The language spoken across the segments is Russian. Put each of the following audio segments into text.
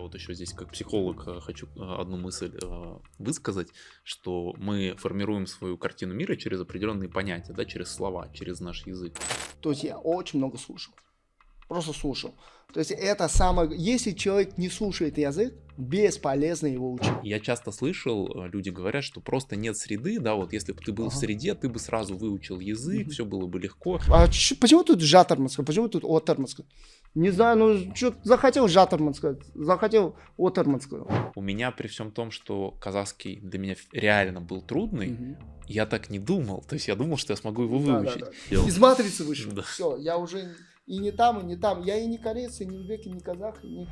вот еще здесь как психолог хочу одну мысль высказать, что мы формируем свою картину мира через определенные понятия, да, через слова, через наш язык. То есть я очень много слушал. Просто слушал. То есть это самое... Если человек не слушает язык, бесполезно его учить. Я часто слышал, люди говорят, что просто нет среды, да, вот если бы ты был в среде, ты бы сразу выучил язык, все было бы легко. А почему тут жатарманское, почему тут отарманское? Не знаю, ну что захотел жатарманское, захотел отарманское. У меня при всем том, что казахский для меня реально был трудный, я так не думал. То есть я думал, что я смогу его выучить. Из матрицы вышел. Да. Все, я уже и не там, и не там. Я и не корейец, и не узбек, и не казах, и не...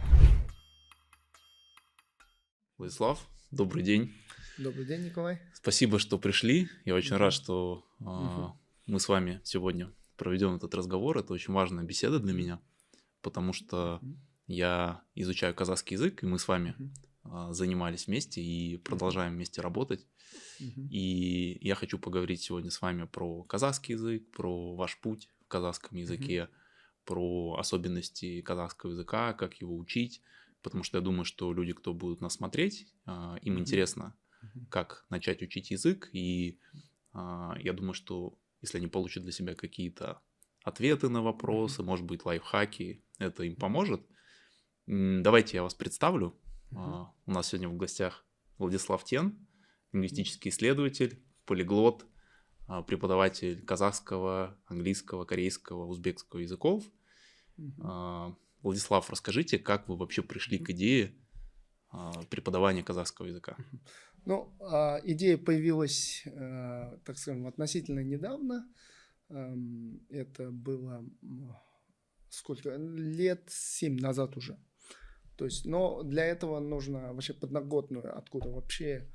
Владислав, добрый день. Добрый день, Николай. Спасибо, что пришли. Я очень рад, что мы с вами сегодня проведем этот разговор. Это очень важная беседа для меня, потому что я изучаю казахский язык, и мы с вами занимались вместе и продолжаем вместе работать. И я хочу поговорить сегодня с вами про казахский язык, про ваш путь в казахском языке, про особенности казахского языка, как его учить, потому что я думаю, что люди, кто будут нас смотреть, им интересно, как начать учить язык, и я думаю, что если они получат для себя какие-то ответы на вопросы, может быть, лайфхаки, это им поможет. Давайте я вас представлю. У нас сегодня в гостях Владислав Тен, лингвистический исследователь, полиглот, преподаватель казахского, английского, корейского, узбекского языков. Владислав, расскажите, как вы вообще пришли к идее преподавания казахского языка? Ну, идея появилась, так скажем, относительно недавно. Это было сколько? Лет 7 назад уже. То есть, но для этого нужно вообще подноготную, откуда вообще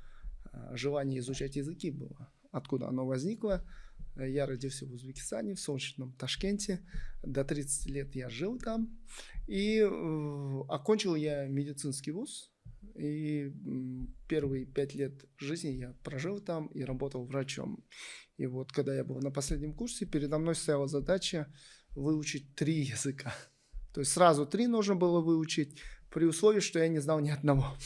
желание изучать языки было, откуда оно возникло. Я родился в Узбекистане, в солнечном Ташкенте. До 30 лет я жил там. И окончил я медицинский вуз. И первые 5 лет жизни я прожил там и работал врачом. И вот когда я был на последнем курсе, передо мной стояла задача выучить 3 языка. То есть сразу 3 нужно было выучить, при условии, что я не знал ни одного.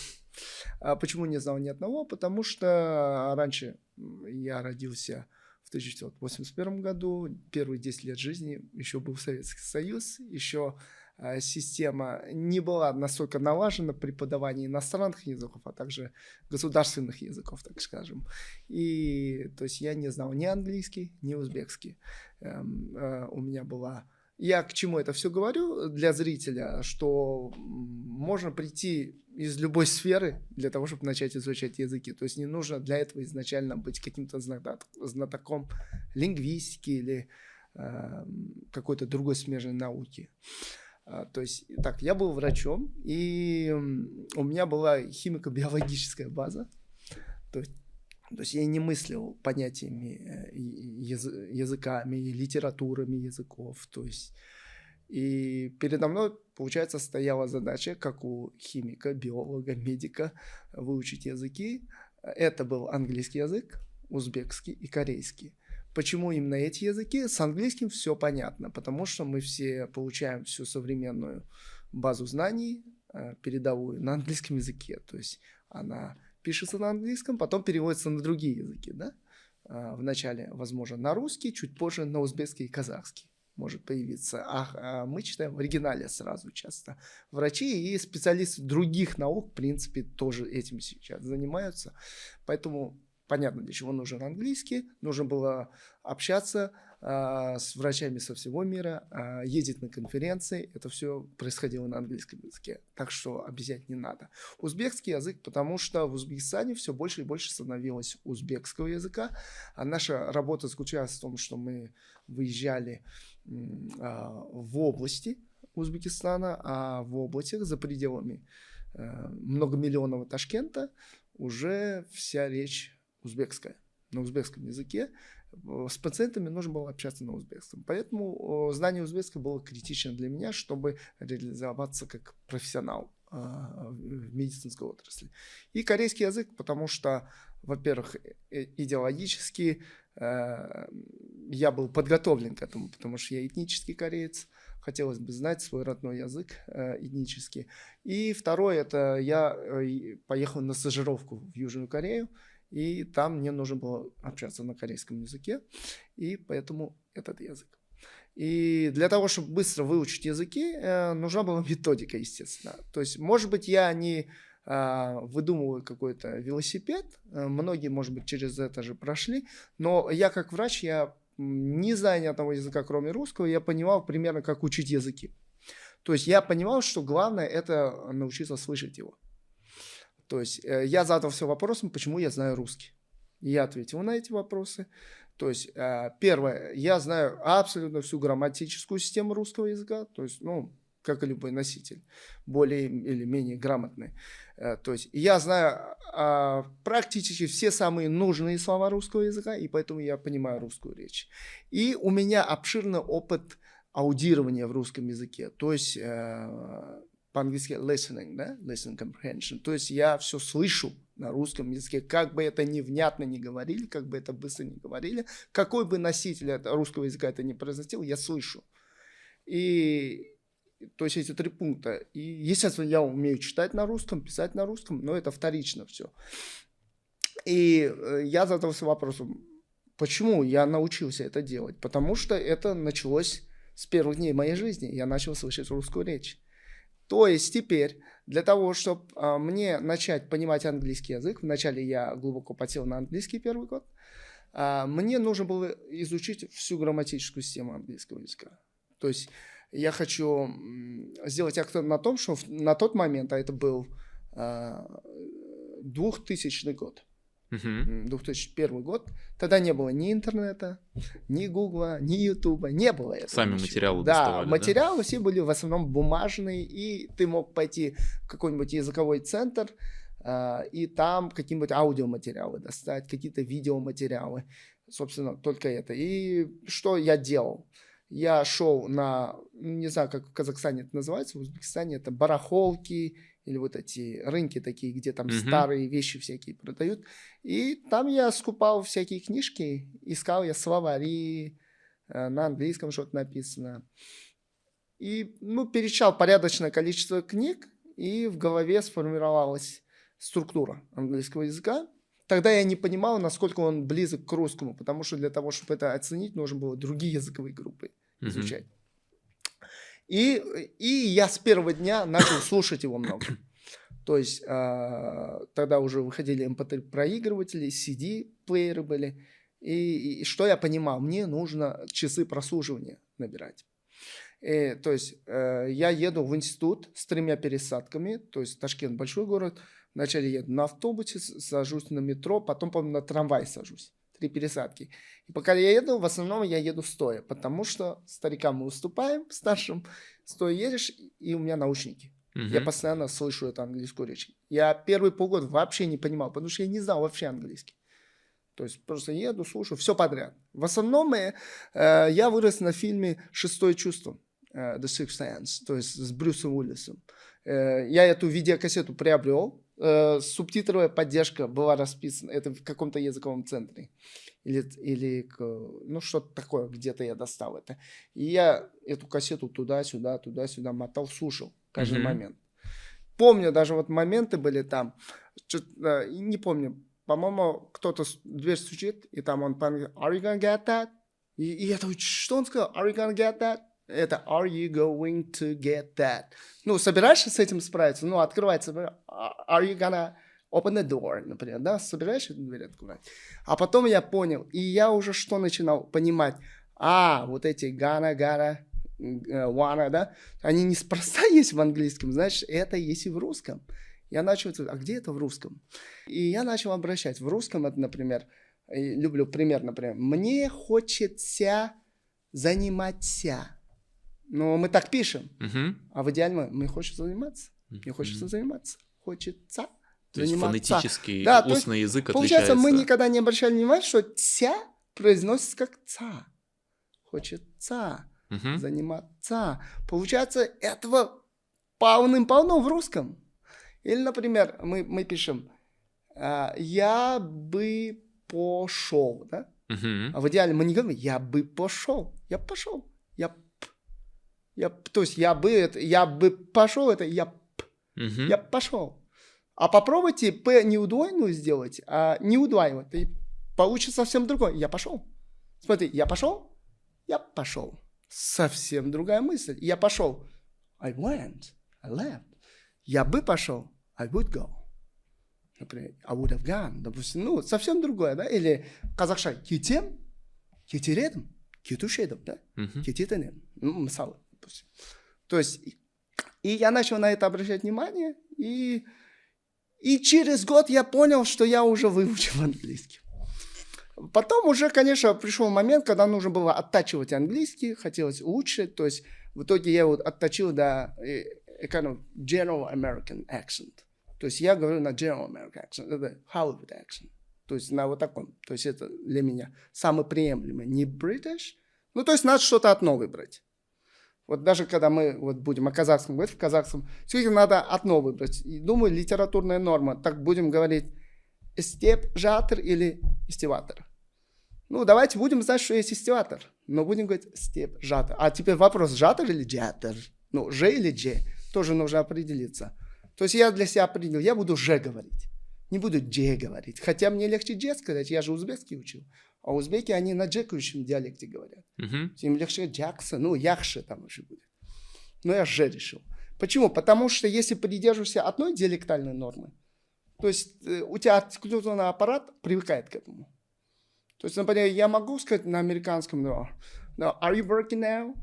А почему не знал ни одного? Потому что раньше я родился в 1981 году, первые 10 лет жизни еще был Советский Союз, еще система не была настолько налажена преподавание иностранных языков, а также государственных языков, так скажем. И то есть я не знал ни английский, ни узбекский. У меня была... Я к чему это все говорю для зрителя, что можно прийти из любой сферы для того, чтобы начать изучать языки. То есть не нужно для этого изначально быть каким-то знатоком лингвистики или какой-то другой смежной науки. То есть, так, я был врачом, и у меня была химико-биологическая база. То есть я не мыслил понятиями, языками, литературами языков. То есть, и передо мной, получается, стояла задача, как у химика, биолога, медика, выучить языки. Это был английский язык, узбекский и корейский. Почему именно эти языки? С английским все понятно, потому что мы все получаем всю современную базу знаний, передовую, на английском языке. То есть она пишется на английском, потом переводится на другие языки. Да? Вначале, возможно, на русский, чуть позже на узбекский и казахский может появиться. А мы читаем в оригинале сразу часто. Врачи и специалисты других наук, в принципе, тоже этим сейчас занимаются. Поэтому... Понятно, для чего нужен английский. Нужно было общаться с врачами со всего мира, ездить на конференции. Это все происходило на английском языке. Так что объяснять не надо. Узбекский язык, потому что в Узбекистане все больше и больше становилось узбекского языка. А наша работа заключалась в том, что мы выезжали в области Узбекистана, а в областях за пределами многомиллионного Ташкента уже вся речь узбекская, на узбекском языке. С пациентами нужно было общаться на узбекском. Поэтому знание узбекского было критично для меня, чтобы реализоваться как профессионал в медицинской отрасли. И корейский язык, потому что, во-первых, идеологически я был подготовлен к этому, потому что я этнический кореец. хотелось бы знать свой родной язык этнический. И второе, это я поехал на стажировку в Южную Корею, и там мне нужно было общаться на корейском языке, и поэтому этот язык. И для того, чтобы быстро выучить языки, нужна была методика, естественно. То есть, может быть, я не выдумываю какой-то велосипед, многие, может быть, через это же прошли, но я как врач, я не зная ни одного языка, кроме русского, я понимал примерно, как учить языки. То есть я понимал, что главное это научиться слышать его. То есть я задался вопросом, почему я знаю русский. И я ответил на эти вопросы. То есть первое, я знаю абсолютно всю грамматическую систему русского языка, то есть, как и любой носитель, более или менее грамотный. То есть я знаю практически все самые нужные слова русского языка, и поэтому я понимаю русскую речь. И у меня обширный опыт аудирования в русском языке, то есть по-английски listening, да, listening comprehension, то есть я все слышу на русском языке, как бы это невнятно не говорили, как бы это быстро не говорили, какой бы носитель русского языка это не произносил, я слышу. И то есть эти 3 пункта. И, естественно, я умею читать на русском, писать на русском, но это вторично все. И я задался вопросом, почему я научился это делать? Потому что это началось с первых дней моей жизни. Я начал слышать русскую речь. То есть теперь для того, чтобы мне начать понимать английский язык, вначале я глубоко подсел на английский первый год, мне нужно было изучить всю грамматическую систему английского языка. То есть я хочу сделать акцент на том, что на тот момент, а это был 2000 год, 2001 год, тогда не было ни интернета, ни Гугла, ни Ютуба, не было этого. Сами ничего. материалы да, доставали, материалы все были в основном бумажные, и ты мог пойти в какой-нибудь языковой центр, и там какие-нибудь аудиоматериалы достать, какие-то видеоматериалы, собственно, только это. И что я делал? Я шел на, не знаю, как в Казахстане это называется, в Узбекистане это барахолки или вот эти рынки такие, где там старые вещи всякие продают. И там я скупал всякие книжки, искал я словари, на английском что-то написано. И, перечитал порядочное количество книг, и в голове сформировалась структура английского языка. Тогда я не понимал, насколько он близок к русскому, потому что для того, чтобы это оценить, нужно было другие языковые группы изучать. И я с первого дня начал слушать его много. То есть тогда уже выходили MP3 проигрыватели, CD-плееры были. И что я понимал? Мне нужно часы прослушивания набирать. То есть я еду в институт с 3 пересадками, то есть Ташкент большой город. Вначале еду на автобусе, сажусь на метро, потом, по-моему, на трамвай сажусь. 3 пересадки. И пока я еду, в основном я еду стоя, потому что старикам мы уступаем, старшим. Стоя едешь, и у меня наушники. Я постоянно слышу эту английскую речь. Я первый полгода вообще не понимал, потому что я не знал вообще английский. То есть просто еду, слушаю, все подряд. В основном я вырос на фильме «Шестое чувство», The Sixth Sense, то есть с Брюсом Уиллисом. Я эту видеокассету приобрел, субтитровая поддержка была расписана, это в каком-то языковом центре. Или что-то такое, где-то я достал это. И я эту кассету туда-сюда мотал, слушал каждый момент. Помню, даже вот моменты были там, не помню, по-моему, кто-то в дверь стучит, и там он по-английски «Are you gonna get that?» И я такой, что он сказал? «Are you gonna get that?» Это «Are you going to get that?» Собираешься с этим справиться? Открывается «Are you gonna open the door?» Например, да? Собираешься эту дверь открывать? А потом я понял, и я уже что начинал понимать? Вот эти gonna, wanna, да? Они неспроста есть в английском, значит, это есть и в русском. Я начал, а где это в русском? И я начал обращать. В русском это, например, люблю пример, например, «Мне хочется заниматься». Мы так пишем. А в идеале мне хочется заниматься. Мне хочется заниматься. Хочется то есть заниматься. Фонетический устный язык получается, отличается. мы никогда не обращали внимания, что «ся» произносится как «ца». Хочется заниматься. Получается, этого полным-полно в русском. Или, например, мы пишем «я бы пошел». Да? А в идеале мы не говорим «я бы пошел». Я пошел. То есть я бы пошел, это я пошел. А попробуйте П не удвоенную сделать, а не удваивать. И получится совсем другое. Я пошел. Смотри, я пошел. Совсем другая мысль. Я пошел. I went. I left. Я бы пошел. I would go. Например, I would have gone. Допустим, совсем другое, да? Или қазақша кетем, кетер кетуші едім, да? Кететін едім. Мысалы, допустим. То есть, и я начал на это обращать внимание, и через год я понял, что я уже выучил английский. Потом уже, конечно, пришел момент, когда нужно было оттачивать английский, хотелось улучшить, то есть в итоге я его отточил до kind of general American accent. То есть я говорю на general American accent, это Hollywood accent. То есть на вот таком. То есть это для меня самый приемлемый. Не British. То есть надо что-то одно выбрать. Вот даже когда мы будем о казахском говорить, в казахском, все-таки надо одно выбрать. И думаю, литературная норма. Так будем говорить истеп жатыр или истеватор. Давайте будем знать, что есть истеватор. Но будем говорить степ жатыр. А теперь вопрос, жатыр или джатыр? Ж или дже? Тоже нужно определиться. То есть я для себя определил, я буду «ж» говорить, не буду «дже» говорить. Хотя мне легче «дже» сказать, я же узбекский учил. А узбеки, они на джекающем диалекте говорят. Им легче «джакса», «яхши» там уже будет. Но я «ж» решил. Почему? Потому что если придерживаешься одной диалектальной нормы, то есть у тебя артикуляционный аппарат привыкает к этому. То есть, например, я могу сказать на американском «no, are you working now?»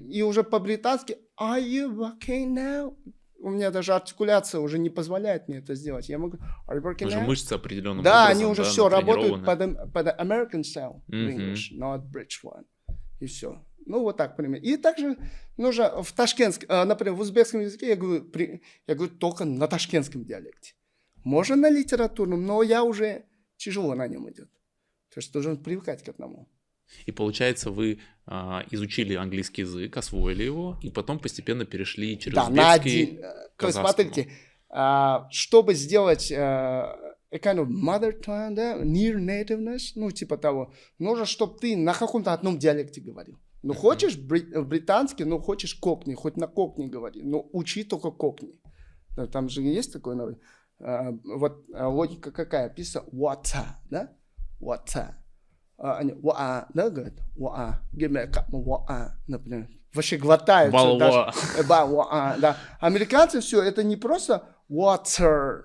И уже по-британски «are you working now?» У меня даже артикуляция уже не позволяет мне это сделать. Я могу... Уже мышцы определенным образом. Да, они уже все работают под American style English, not British one. И все. Вот так примерно. И также нужно в ташкентском, например, в узбекском языке я говорю только на ташкентском диалекте. Можно на литературном, но я уже тяжело на нем идет. То есть должен привыкать к одному. И получается, вы изучили английский язык, освоили его, и потом постепенно перешли через узбекский к казахскому. То есть, смотрите, чтобы сделать kind of mother tongue, да, near nativeness, типа того, нужно, чтобы ты на каком-то одном диалекте говорил. Хочешь британский, хочешь кокни, хоть на кокни говори, учи только кокни. Там же есть такой новый. Вот логика какая? Писано water, да? Water. Они «ва», да, говорят? «Ва», например. Вообще глотают. Да. Американцы все, это не просто water,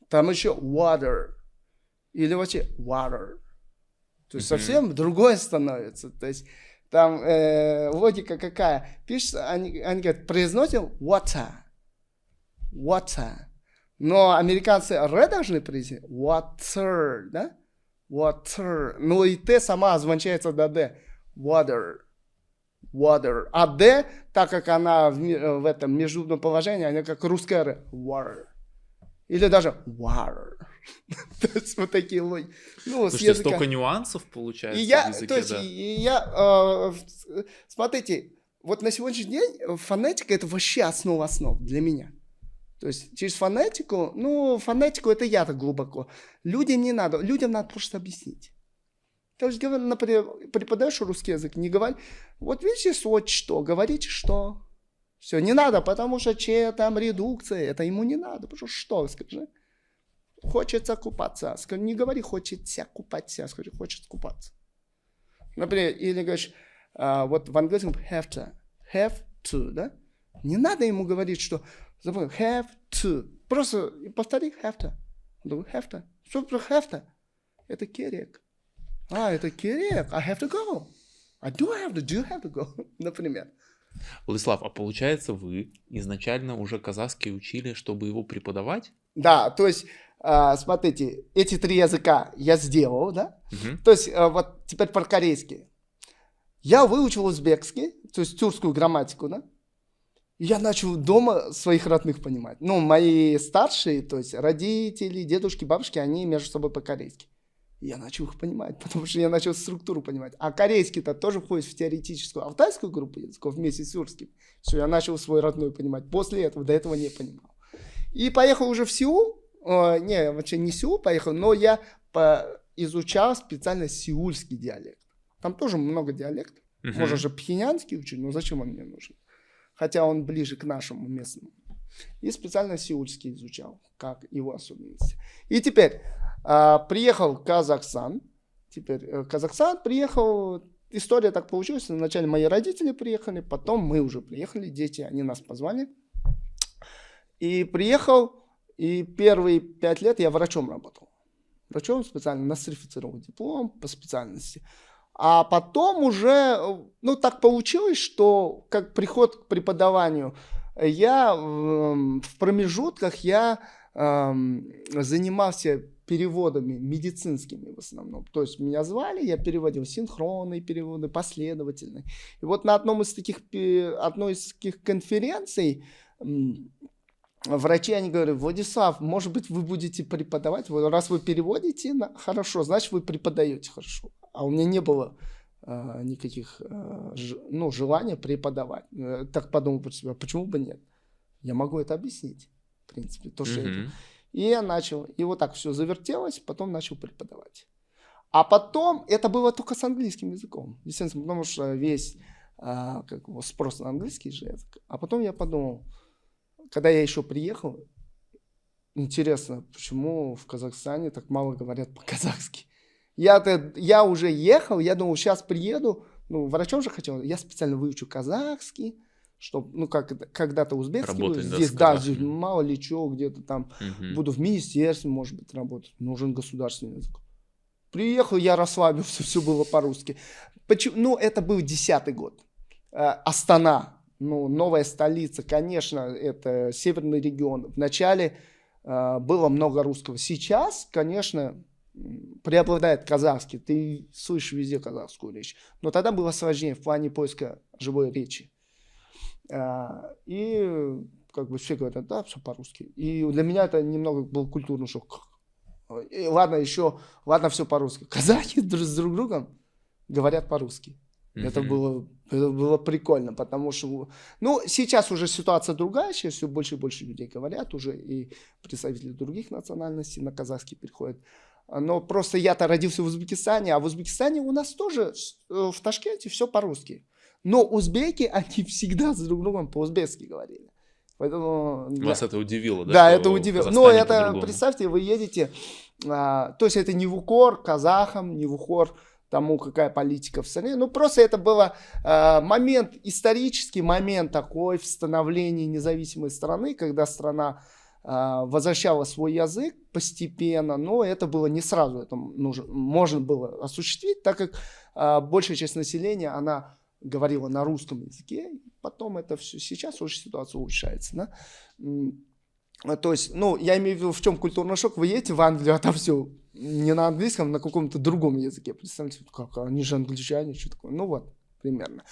там еще water. Или вообще water. То есть совсем другое становится. То есть там логика какая? Пишется, они говорят, произносим water. Но американцы «р» должны произнести water, да? Water. И Т сама звончается до Д. Water. А Д, так как она в этом международном положении, она как русская Р. Water. Или даже water. То есть вот такие логики. Слушайте, столько нюансов получается в языке, да. Смотрите, вот на сегодняшний день фонетика — это вообще основа основ для меня. То есть через фонетику, фонетику это я так глубоко. Людям не надо, людям надо просто объяснить. То есть, например, преподаешь русский язык, не говори, вот видите, вот что, говорите что. Все, не надо, потому что там редукция, это ему не надо, потому что скажи. Хочется купаться, скажи, не говори хочется купаться, скажи, хочется купаться. Например, или говоришь, вот в английском have to, да? Не надо ему говорить, что have to. Просто повтори have to. Have to. Что про have to? Это керек. Это керек. I have to go. I do have to go. Например. Владислав, а получается, вы изначально уже казахский учили, чтобы его преподавать? Да, то есть, смотрите, эти 3 языка я сделал, да? То есть, вот теперь про корейский. Я выучил узбекский, то есть тюркскую грамматику, да? Я начал дома своих родных понимать. Мои старшие, то есть родители, дедушки, бабушки, они между собой по-корейски. Я начал их понимать, потому что я начал структуру понимать. А корейский-то тоже входит в теоретическую алтайскую группу языков вместе с тюркским. Все, я начал свой родной понимать. После этого, до этого не понимал. И поехал уже в Сеул. Вообще не в Сеул поехал, но я изучал специально сеульский диалект. Там тоже много диалектов. Можно же пхенянский учить, но зачем он мне нужен? хотя он ближе к нашему местному. И специально сеульский изучал, как его особенности. И теперь приехал в Казахстан. Теперь Казахстан приехал. История так получилась. Вначале мои родители приехали, потом мы уже приехали, дети, они нас позвали. И приехал, и первые 5 лет я врачом работал. Врачом специально, нострифицировал диплом по специальности. А потом уже, ну так получилось, что как приход к преподаванию, я в промежутках занимался переводами медицинскими в основном. То есть меня звали, я переводил синхронные переводы, последовательные. И вот на одной из таких конференций врачи, они говорят: Владислав, может быть, вы будете преподавать? Раз вы переводите, хорошо, значит, вы преподаете хорошо. А у меня не было никаких желания преподавать. Так подумал про себя, почему бы нет? Я могу это объяснить, в принципе. То, что И я начал. И вот так все завертелось, потом начал преподавать. А потом это было только с английским языком. Естественно, потому что весь спрос на английский же язык. А потом я подумал, когда я еще приехал, интересно, почему в Казахстане так мало говорят по-казахски. Я уже ехал, я думал, сейчас приеду, врачом же хотел, я специально выучу казахский, чтобы, когда-то узбекский работать, здесь, здесь, мало ли что, где-то там буду в министерстве, может быть, работать, нужен государственный язык. Приехал, я расслабился, все было по-русски. Это был 10-й год. Астана, новая столица, конечно, это северный регион. Вначале было много русского. Сейчас, конечно, преобладает казахский. Ты слышишь везде казахскую речь. Но тогда было сложнее в плане поиска живой речи. И все говорят, да, все по-русски. И для меня это немного был культурный шок. И ладно, все по-русски. Казахи с друг другом говорят по-русски. Это было прикольно, потому что... сейчас уже ситуация другая, сейчас все больше и больше людей говорят, уже и представители других национальностей на казахский переходят. Но просто я-то родился в Узбекистане, а в Узбекистане у нас тоже в Ташкенте все по-русски. Но узбеки, они всегда с друг другом по-узбекски говорили. Поэтому, Вас это удивило, да? Да, это удивило. Но это, представьте, вы едете, то есть это не в укор казахам, не в укор тому, какая политика в стране. Просто это был исторический момент такой в становлении независимой страны, когда страна возвращала свой язык постепенно, но это было не сразу, это можно было осуществить, так как большая часть населения, она говорила на русском языке, потом это все, сейчас уже ситуация улучшается, да? То есть, я имею в виду, в чем культурный шок, вы едете в Англию, а там все не на английском, на каком-то другом языке, представьте, как они же англичане, что такое, примерно.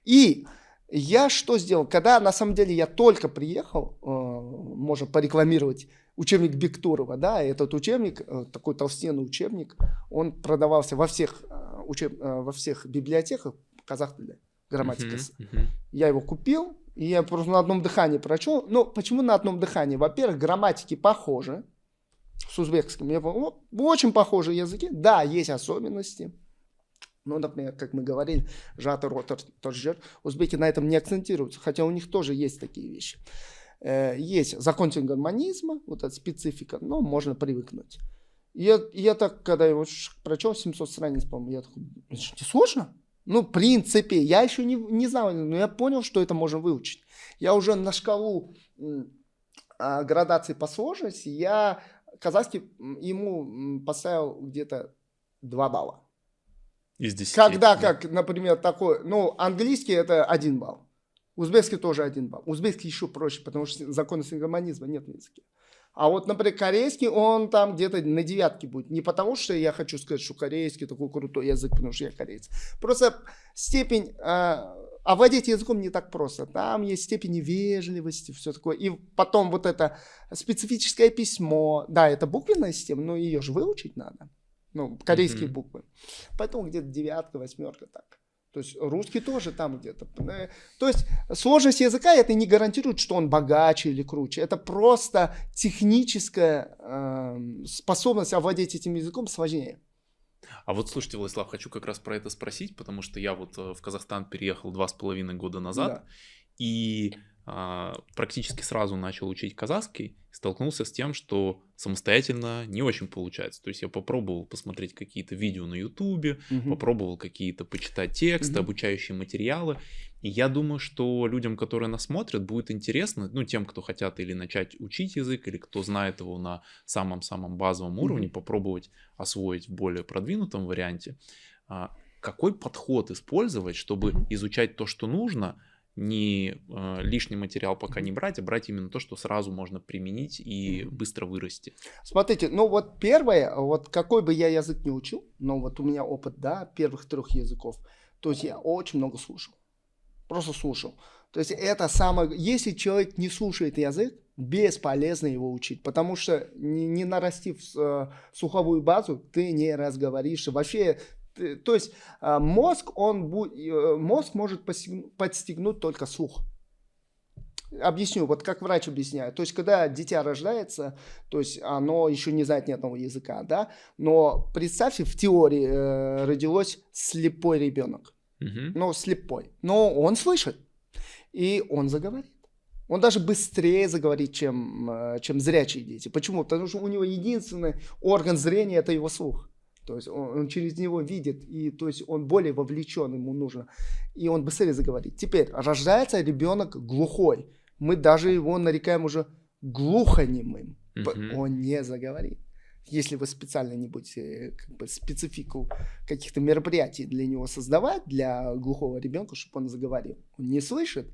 И я что сделал, когда на самом деле я только приехал, можно порекламировать учебник Бектурова, да, этот учебник, такой толстенный учебник, он продавался во всех библиотеках, казах тілі, грамматика. Я его купил, и я просто на одном дыхании прочел. Почему на одном дыхании? Во-первых, грамматики похожи с узбекским. Я понял, очень похожие языки. Да, есть особенности. Например, как мы говорили, жатыр, отыр, торжер. Узбеки на этом не акцентируются, хотя у них тоже есть такие вещи. Есть закон сингармонизма, вот эта специфика, но можно привыкнуть. Я так, когда его прочел, 700 страниц, по-моему, я такой, это же не сложно? В принципе, я еще не знал, но я понял, что это можно выучить. Я уже на шкалу градации по сложности, я казахский ему поставил где-то 2 балла. Из 10. Когда, как, например, такой, английский это 1 балл. Узбекский тоже 1 балл. Узбекский еще проще, потому что закона сингармонизма нет в языке. А вот, например, корейский, он там где-то на 9 будет. Не потому, что я хочу сказать, что корейский такой крутой язык, потому что я кореец. Просто степень... овладеть языком не так просто. Там есть степень вежливости, все такое. И потом вот это специфическое письмо. Да, это буквенная система, но ее же выучить надо. Корейские буквы. Поэтому где-то 9, 8 так. То есть русский тоже там где-то. То есть сложность языка это не гарантирует, что он богаче или круче. Это просто техническая способность овладеть этим языком сложнее. А вот слушайте, Владислав, хочу как раз про это спросить, потому что я вот в Казахстан переехал 2,5 года назад. Да. И практически сразу начал учить казахский, столкнулся с тем, что самостоятельно не очень получается. То есть я попробовал посмотреть какие-то видео на Ютубе, попробовал какие-то почитать тексты, обучающие материалы. И я думаю, что людям, которые нас смотрят, будет интересно, ну, тем, кто хотят или начать учить язык, или кто знает его на самом-самом базовом уровне, попробовать освоить в более продвинутом варианте. Какой подход использовать, чтобы изучать то, что нужно, не лишний материал пока не брать, а брать именно то, что сразу можно применить и быстро вырасти? Смотрите, ну вот первое, вот какой бы я язык не учил, но вот у меня опыт, да, первых 3 языков, то есть я очень много слушал. Просто слушал. То есть это самое... Если человек не слушает язык, бесполезно его учить, потому что не нарастив слуховую базу, ты не разговоришь. Вообще, то есть мозг может подстегнуть только слух. Объясню, вот как врач объясняет. То есть, когда дитя рождается, то есть оно еще не знает ни одного языка, да, но представьте, в теории родилось слепой ребенок. Но слепой. Но он слышит. И он заговорит. Он даже быстрее заговорит, чем зрячие дети. Почему? Потому что у него единственный орган зрения – это его слух. То есть он через него видит, и то есть он более вовлечен, ему нужно. И он быстрее заговорит. Теперь рождается ребенок глухой. Мы даже его нарекаем уже глухонемым. Он не заговорит. Если вы специально не будете специфику каких-то мероприятий для него создавать, для глухого ребенка, чтобы он заговорил. Он не слышит,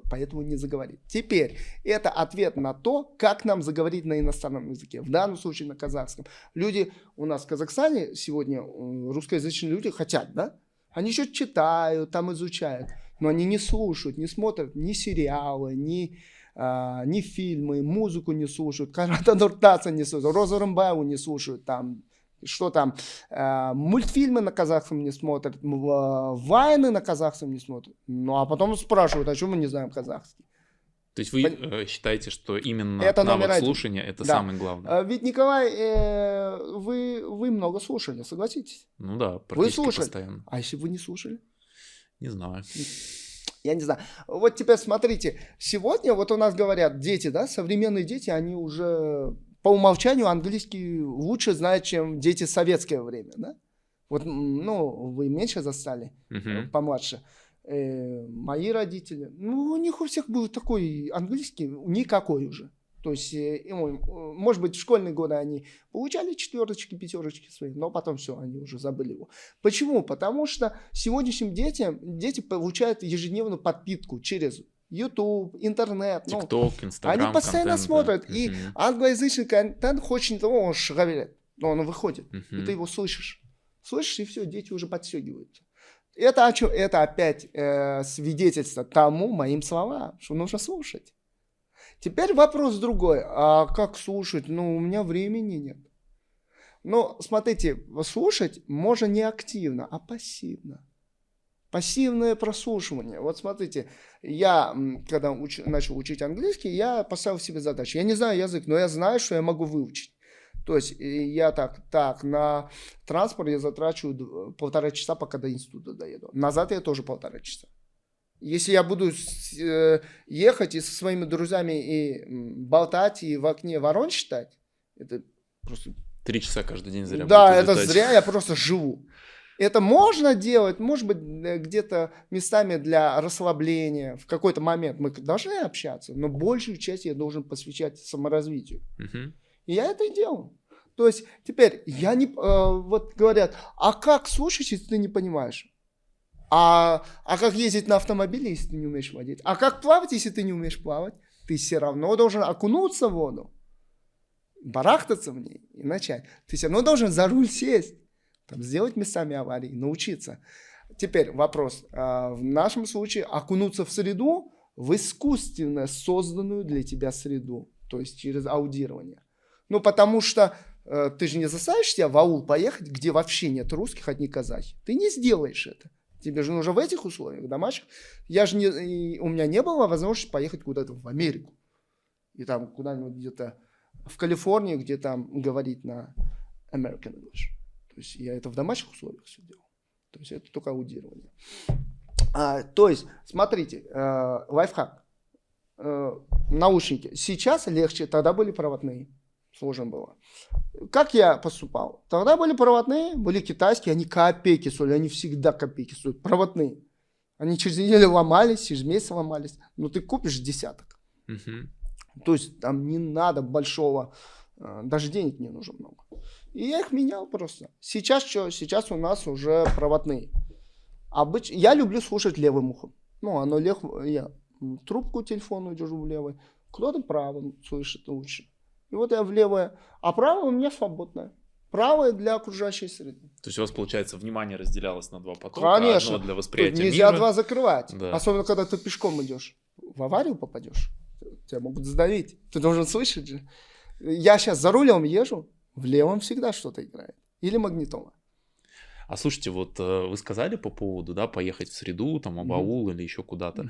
поэтому не заговорит. Теперь, это ответ на то, как нам заговорить на иностранном языке. В данном случае на казахском. Люди у нас в Казахстане сегодня, русскоязычные люди хотят, да? Они еще читают, там изучают, но они не слушают, не смотрят ни сериалы, ни фильмы, музыку не слушают, Карата Нуртаса не слушают, Розу Рымбаеву не слушают, там, что там, мультфильмы на казахском не смотрят, вайны на казахском не смотрят. Ну, а потом спрашивают, а что мы не знаем казахский? То есть вы считаете, что именно это навык слушания – это самое главное? Ведь, Николай, вы много слушали, согласитесь? Ну да, практически вы слушали постоянно. А если вы не слушали? Не знаю. Я не знаю. Вот теперь смотрите, сегодня вот у нас говорят дети, да, современные дети, они уже по умолчанию английский лучше знают, чем дети в советское время, да? Вот, ну, вы меньше застали, помладше. Мои родители, ну, у них у всех был такой английский, никакой уже. То есть, может быть, в школьные годы они получали 4-ки, 5-ки свои, но потом все, они уже забыли его. Почему? Потому что сегодняшним дети получают ежедневную подпитку через YouTube, интернет. TikTok, Instagram, они постоянно контент, смотрят. Да. И англоязычный контент хочет того, он говорит, но он выходит, и ты его слышишь. Слышишь, и все, дети уже подстегиваются. Это о чем? Это опять свидетельство тому, моим словам, что нужно слушать. Теперь вопрос другой. А как слушать? Ну, у меня времени нет. Но, смотрите, слушать можно не активно, а пассивно. Пассивное прослушивание. Вот смотрите, я, когда начал учить английский, я поставил себе задачу. Я не знаю язык, но я знаю, что я могу выучить. То есть я так, на транспорт я затрачу 1,5 часа, пока до института доеду. Назад я тоже 1,5 часа. Если я буду ехать и со своими друзьями и болтать, и в окне ворон считать, это просто... 3 часа каждый день зря. Да, это зря, я просто живу. Это можно делать, может быть, где-то местами для расслабления. В какой-то момент мы должны общаться, но большую часть я должен посвящать саморазвитию. И я это и делаю. То есть теперь вот говорят, а как слушать, если ты не понимаешь? А как ездить на автомобиле, если ты не умеешь водить? А как плавать, если ты не умеешь плавать? Ты все равно должен окунуться в воду, барахтаться в ней и начать. Ты все равно должен за руль сесть, там, сделать местами аварии, научиться. Теперь вопрос. В нашем случае окунуться в среду, в искусственно созданную для тебя среду, то есть через аудирование. Ну, потому что ты же не заставишь себя в аул поехать, где вообще нет русских, одни казахи. Ты не сделаешь это. Тебе же нужно в этих условиях, домашних. У меня не было возможности поехать куда-то в Америку. И там куда-нибудь где-то в Калифорнию, где там говорить на American English. То есть я это в домашних условиях все делал. То есть это только аудирование. То есть, смотрите, лайфхак. наушники. Сейчас легче, тогда были проводные. Сложно было. Как я поступал? Тогда были проводные, были китайские, они копейки стоили, они всегда копейки стоят, проводные. Они через неделю ломались, через месяц ломались. Но ты купишь десяток. То есть там не надо большого, даже денег не нужно много. И я их менял просто. Сейчас что? Сейчас у нас уже проводные. Я люблю слушать левым ухом. Ну, оно я трубку телефона держу в левой, кто-то правым слышит лучше. И вот я в левое, а правое у меня свободное. Правое для окружающей среды. То есть у вас, получается, внимание разделялось на два потока. Конечно. Одно для восприятия Тут нельзя мира. два закрывать. Да. Особенно, когда ты пешком идешь. В аварию попадешь. Тебя могут сдавить. Ты должен слышать же. Я сейчас за рулем езжу, в левом всегда что-то играет. Или магнитола. А слушайте, вот вы сказали по поводу, да, поехать в среду, там, Абаул или еще куда-то.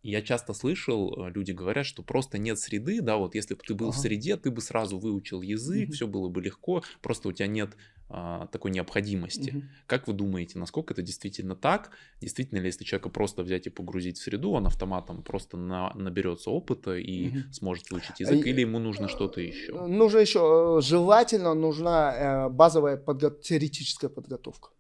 Я часто слышал, люди говорят, что просто нет среды, да, вот если бы ты был в среде, ты бы сразу выучил язык, все было бы легко, просто у тебя нет такой необходимости. Как вы думаете, насколько это действительно так? Действительно ли, если человека просто взять и погрузить в среду, он автоматом просто наберется опыта и сможет выучить язык, или ему нужно что-то еще? Нужно еще, желательно нужна базовая теоретическая подготовка.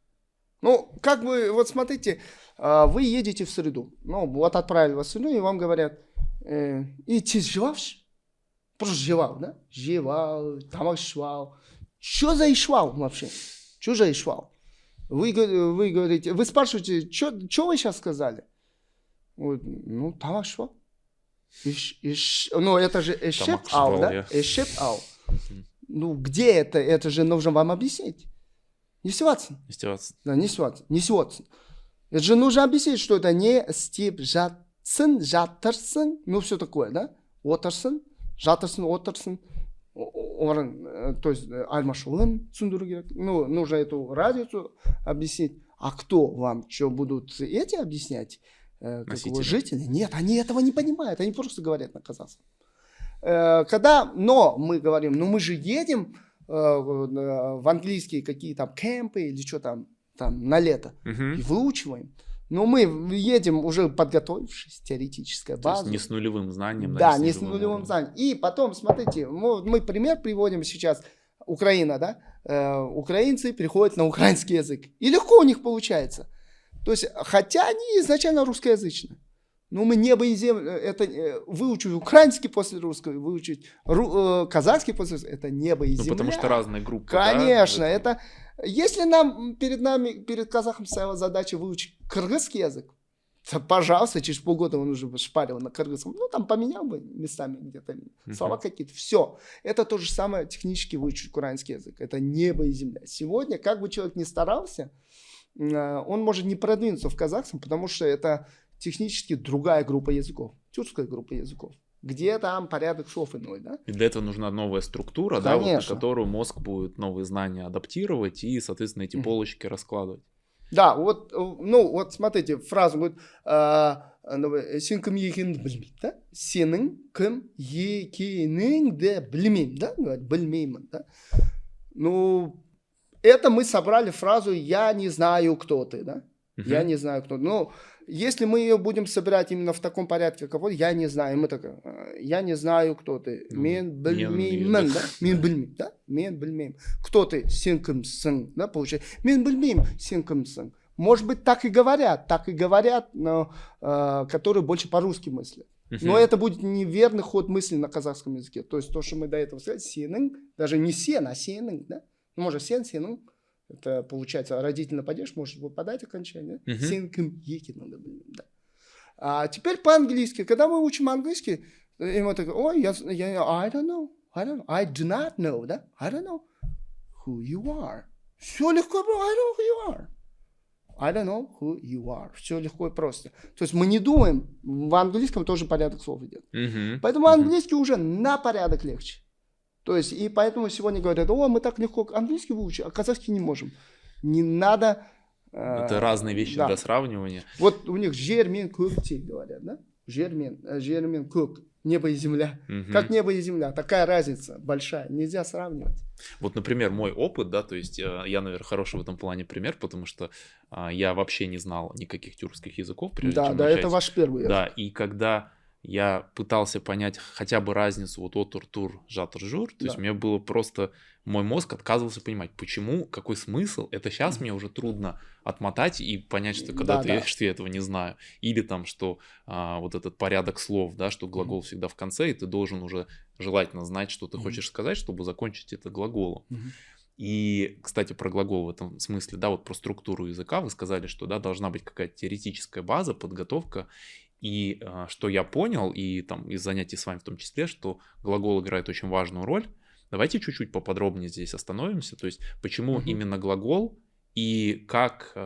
Ну, как бы, вот смотрите, вы едете в среду, ну, вот отправили вас в среду, и вам говорят, и ты жевавшь? Просто жевал, да? Жевал, тамак швал. Что за ишвал вообще? Что за ишвал? Вы говорите, вы спрашиваете, что вы сейчас сказали? Вот, ну, тамак швал. Ну, это же эшеп ау, да? Эшеп ау. Ну, где это? Это же нужно вам объяснить. Не ситуация. Да, не ситуация. Это же нужно объяснить, что это не стип жатсын, жатырсын, ну все такое, да? Отырсын, жатырсын, отырсын, то есть альмашылын түсіндіру керек. Ну, нужно эту разницу объяснить. А кто вам что будут эти объяснять? Как его жители? Нет, они этого не понимают, они просто говорят на казахском. Но мы говорим, ну мы же едем в английские какие там кемпы или что там на лето и выучиваем. Но мы едем уже подготовившись, теоретическая база. То есть не с нулевым знанием. Да, не с нулевым знанием. И потом, смотрите, мы пример приводим сейчас. Украина, да? Украинцы переходят на украинский язык. И легко у них получается. То есть, хотя они изначально русскоязычные. Но мы небо и землю, это выучить украинский после русского, выучить казахский после русского, это небо и земля. Ну, потому что разные группы. Конечно, да? Это если перед казахом стояла задача выучить кыргызский язык, то, пожалуйста, через полгода он уже бы шпарил на кыргызском. Ну, там поменял бы местами где-то слова какие-то. Все. Это то же самое технически выучить украинский язык. Это небо и земля. Сегодня, как бы человек ни старался, он может не продвинуться в казахском, потому что это технически другая группа языков, тюркская группа языков, где там порядок слов иной, да? И для этого нужна новая структура, да, вот, на которую мозг будет новые знания адаптировать и, соответственно, эти полочки раскладывать. Да, вот, ну, вот смотрите, фраза будет «Сен кім екеніңді білмеймін», да? «Сенің кім екеніңді білмеймін», да? Говорит, «Білмеймін», да? Ну, это мы собрали фразу «Я не знаю, кто ты», да? Я не знаю, кто. Ну, если мы ее будем собирать именно в таком порядке, как вот, я не знаю, мы так, я не знаю, кто ты. Мен білмеймін, да? Мен білмеймін, да? Мен білмеймін. Кто ты? Сен кімсің, да, получается. Мен білмеймін, сен кімсің. Может быть, так и говорят, но которые больше по-русски мыслят. Но это будет неверный ход мысли на казахском языке. То есть то, что мы до этого сказали, сенің, даже не сен, а сенің, да? Ну, может, сенің. Это получается родительный падеж, может выпадать окончание. Сен кім екеніңді білмеймін, да. А теперь по-английски. Когда мы учим английский, ему так, ой, I don't know, I do not know, да? I don't know who you are. Все легко, I don't know who you are. I don't know who you are. Все легко и просто. То есть мы не думаем, в английском тоже порядок слов идет. Поэтому английский уже на порядок легче. То есть, и поэтому сегодня говорят, мы так легко английский выучим, а казахский не можем. Не надо... Это разные вещи для сравнивания. Вот у них жер мен көк говорят, да? Жер мен көк, небо и земля. Как небо и земля, такая разница большая, нельзя сравнивать. Вот, например, мой опыт, да, то есть я, наверное, хороший в этом плане пример, потому что я вообще не знал никаких тюркских языков. Да, это ваш первый язык. Да, и когда я пытался понять хотя бы разницу вот отур, тур, жатур, жур. То есть Да. мне было просто... Мой мозг отказывался понимать, почему, какой смысл. Это сейчас мне уже трудно отмотать и понять, что когда ты Да-да. что я этого не знаю. Или там, что вот этот порядок слов, да, что глагол всегда в конце, и ты должен уже желательно знать, что ты хочешь сказать, чтобы закончить это глаголом. И, кстати, про глагол в этом смысле, да, вот про структуру языка вы сказали, что, да, должна быть какая-то теоретическая база, подготовка. И что я понял, и там из занятий с вами в том числе, что глагол играет очень важную роль. Давайте чуть-чуть поподробнее здесь остановимся. То есть, почему именно глагол и как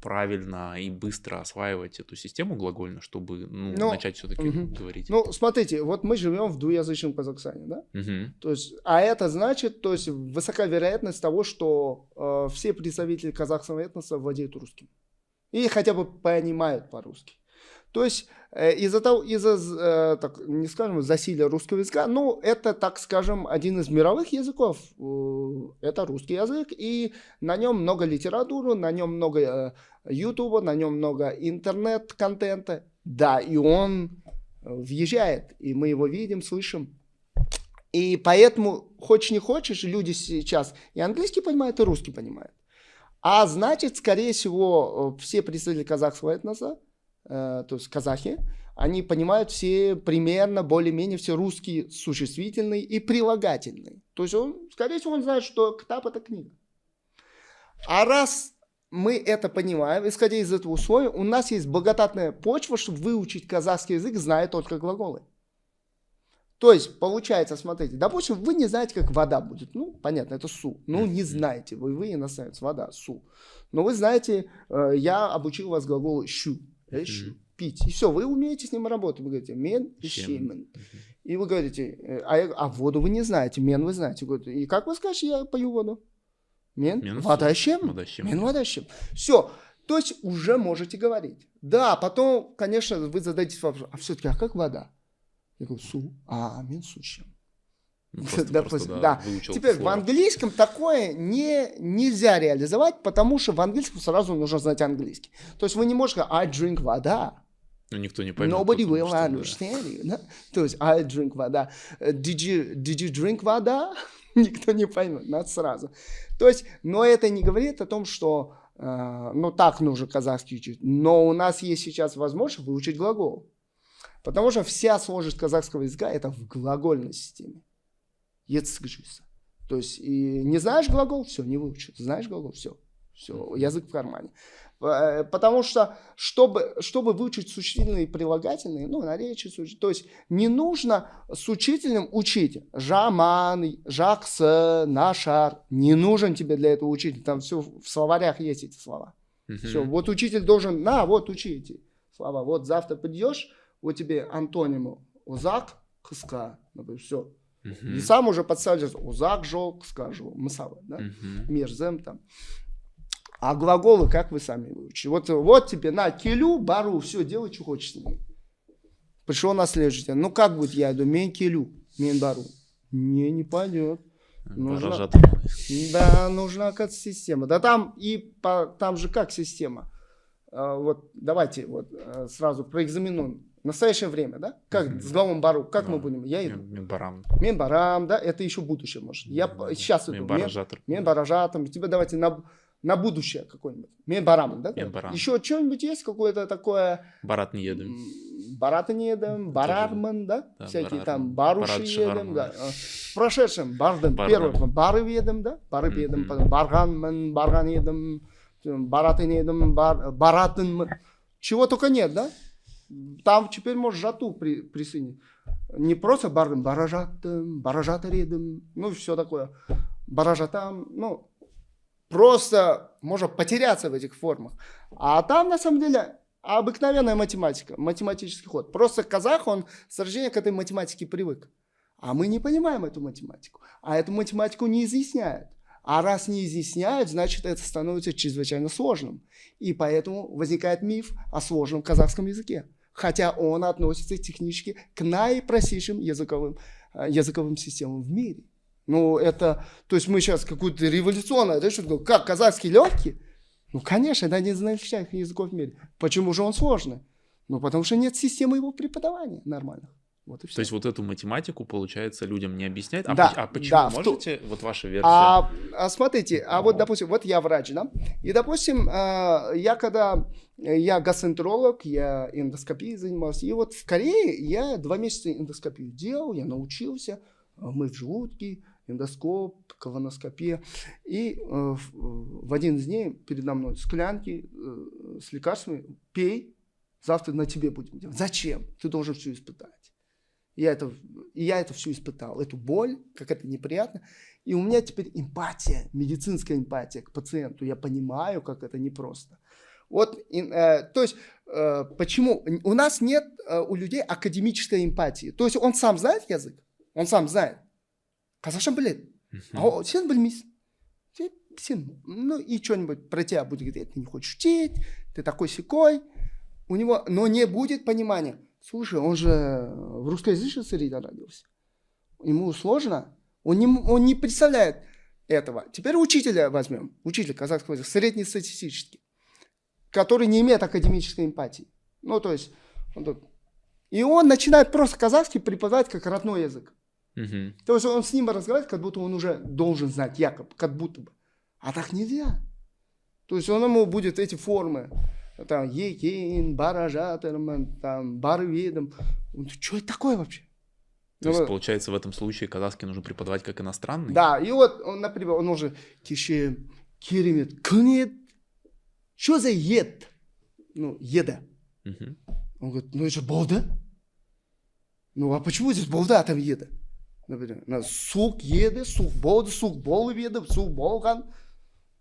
правильно и быстро осваивать эту систему глагольную, чтобы начать все-таки говорить. Ну, смотрите, вот мы живем в двуязычном Казахстане, да? То есть, а это значит, то есть, высока вероятность того, что все представители казахского этноса владеют русским. И хотя бы понимают по-русски. То есть так, не скажем, засилия русского языка, но это, так скажем, один из мировых языков. Это русский язык, и на нем много литературы, на нем много ютуба, на нем много интернет-контента. Да, и он въезжает, и мы его видим, слышим. И поэтому, хочешь не хочешь, люди сейчас и английский понимают, и русский понимают. А значит, скорее всего, все представители казахского этноса, то есть казахи, они понимают все примерно, более-менее все русские существительные и прилагательные. То есть он, скорее всего, он знает, что ктаб — это книга. А раз мы это понимаем, исходя из этого условия, у нас есть благодатная почва, чтобы выучить казахский язык, зная только глаголы. То есть, получается, смотрите, допустим, вы не знаете, как вода будет. Ну, понятно, это су. Ну, не знаете, вы иностранец, вода, су. Но вы знаете, я обучил вас глаголу щу. Пить. И все, вы умеете с ним работать. Вы говорите мен и щемен. И вы говорите, а воду вы не знаете, мен вы знаете. И как вы скажете, я пою воду? Мен вода щем. Мен вода щем. Все. То есть уже можете говорить. Да, потом, конечно, вы задаетесь вопрос, а все-таки, а как вода? Я говорю, су. Мен су щем. Да. Теперь в английском такое нельзя реализовать, потому что в английском сразу нужно знать английский. То есть вы не можете сказать, I drink вода. Ну, никто не поймет. Nobody will understand you. Да? То есть, I drink вода. Did you drink вода? Никто не поймет, надо сразу. То есть, но это не говорит о том, что так нужно казахский учить. Но у нас есть сейчас возможность выучить глагол. Потому что вся сложность казахского языка это в глагольной системе. То есть, и не знаешь глагол, все, не выучил. Знаешь глагол, все, язык в кармане. Потому что, чтобы выучить существительные и прилагательные, наречия, то есть не нужно с учителем учить жаман, жаксы, нашар. Не нужен тебе для этого учитель. Там все в словарях есть эти слова. Все, вот учитель должен, вот учи эти слова. Вот завтра придешь, вот тебе антонимы узак, кыска, например, все. И сам уже подставишь узак, жол, кыска, жол, мысалы, да? Мерзем там. А глаголы, как вы сами выучите? Вот тебе на келю, бару, все, делай, что хочешь с ними. Пришел на следующий день. Ну как будет, я иду, мен келю, мен бару. Не пойдет. Да, нужна как система. Да там же как система. Вот давайте сразу проэкзаменуем. В настоящее время, да? Как с глаголом бару, как мы будем? Я иду. Мен барам, да? Это еще будущее, может. Я сейчас иду. Мен баражатом. Тебе давайте на будущее какое-нибудь. Мен барам, да? Еще что-нибудь есть какое-то такое? Барат не едем. Бараты не едем, барарман, да? Всякие там баруши едем, да. В прошедшем бардым, первый, бары едем, да? Бары едем, барган едем, бараты не едем, баратын. Чего только нет, да? Там теперь можешь жату присоединить. Не просто бардым, баражатым едем, все такое. Баражатам, просто можно потеряться в этих формах. А там, на самом деле, обыкновенная математика, математический ход. Просто казах, он с рождения к этой математике привык. А мы не понимаем эту математику. А эту математику не изъясняют. А раз не изъясняют, значит, это становится чрезвычайно сложным. И поэтому возникает миф о сложном казахском языке. Хотя он относится технически к наипростейшим языковым системам в мире. То есть мы сейчас какую-то революционную, как казахский легкий? Конечно, это один из наилегчайших языков в мире. Почему же он сложный? Ну, потому что нет системы его преподавания нормальных. Вот и все. То есть вот эту математику, получается, людям не объясняют? Да, Почему? да, Можете? Вот ваша версия. Смотрите, вот, допустим, вот я врач, да, и, допустим, я гастроэнтеролог, я эндоскопией занимался, и вот в Корее я 2 месяца эндоскопию делал, я научился мыть желудки, эндоскоп, колоноскопия, и в один из дней передо мной склянки с лекарствами, пей, завтра на тебе будем делать. Зачем? Ты должен все испытать. Я это все испытал, эту боль, как это неприятно. И у меня теперь эмпатия, медицинская эмпатия к пациенту. Я понимаю, как это непросто. Вот, то есть, почему? У нас нет у людей академической эмпатии. То есть, он сам знает язык, он сам знает. Қазақша біледі. А сен білмейсің. Ну, и что-нибудь про тебя будет говорить, ты не хочешь учить, ты такой-сякой. У него, но не будет понимания. Слушай, он же в русскоязычной среде родился. Ему сложно. Он не представляет этого. Теперь учителя возьмем. Учитель казахского языка, среднестатистический, который не имеет академической эмпатии. Ну, то есть, и он начинает просто казахский преподавать как родной язык. То есть, он с ним разговаривает, как будто он уже должен знать, якобы, как будто бы. А так нельзя. То есть, он ему будет эти формы. Там, екин, баражатырмын, там, барведом. Что это такое вообще? То есть, получается, в этом случае казахский нужно преподавать как иностранный? Да, и вот, например, он уже кеше, керемет, кынет. Что за ед? Ну, еда. Он говорит, ну это же болда. Ну, а почему здесь болда, а там еда? Например, сук еды, сук болды, сук болы еды, сук болган.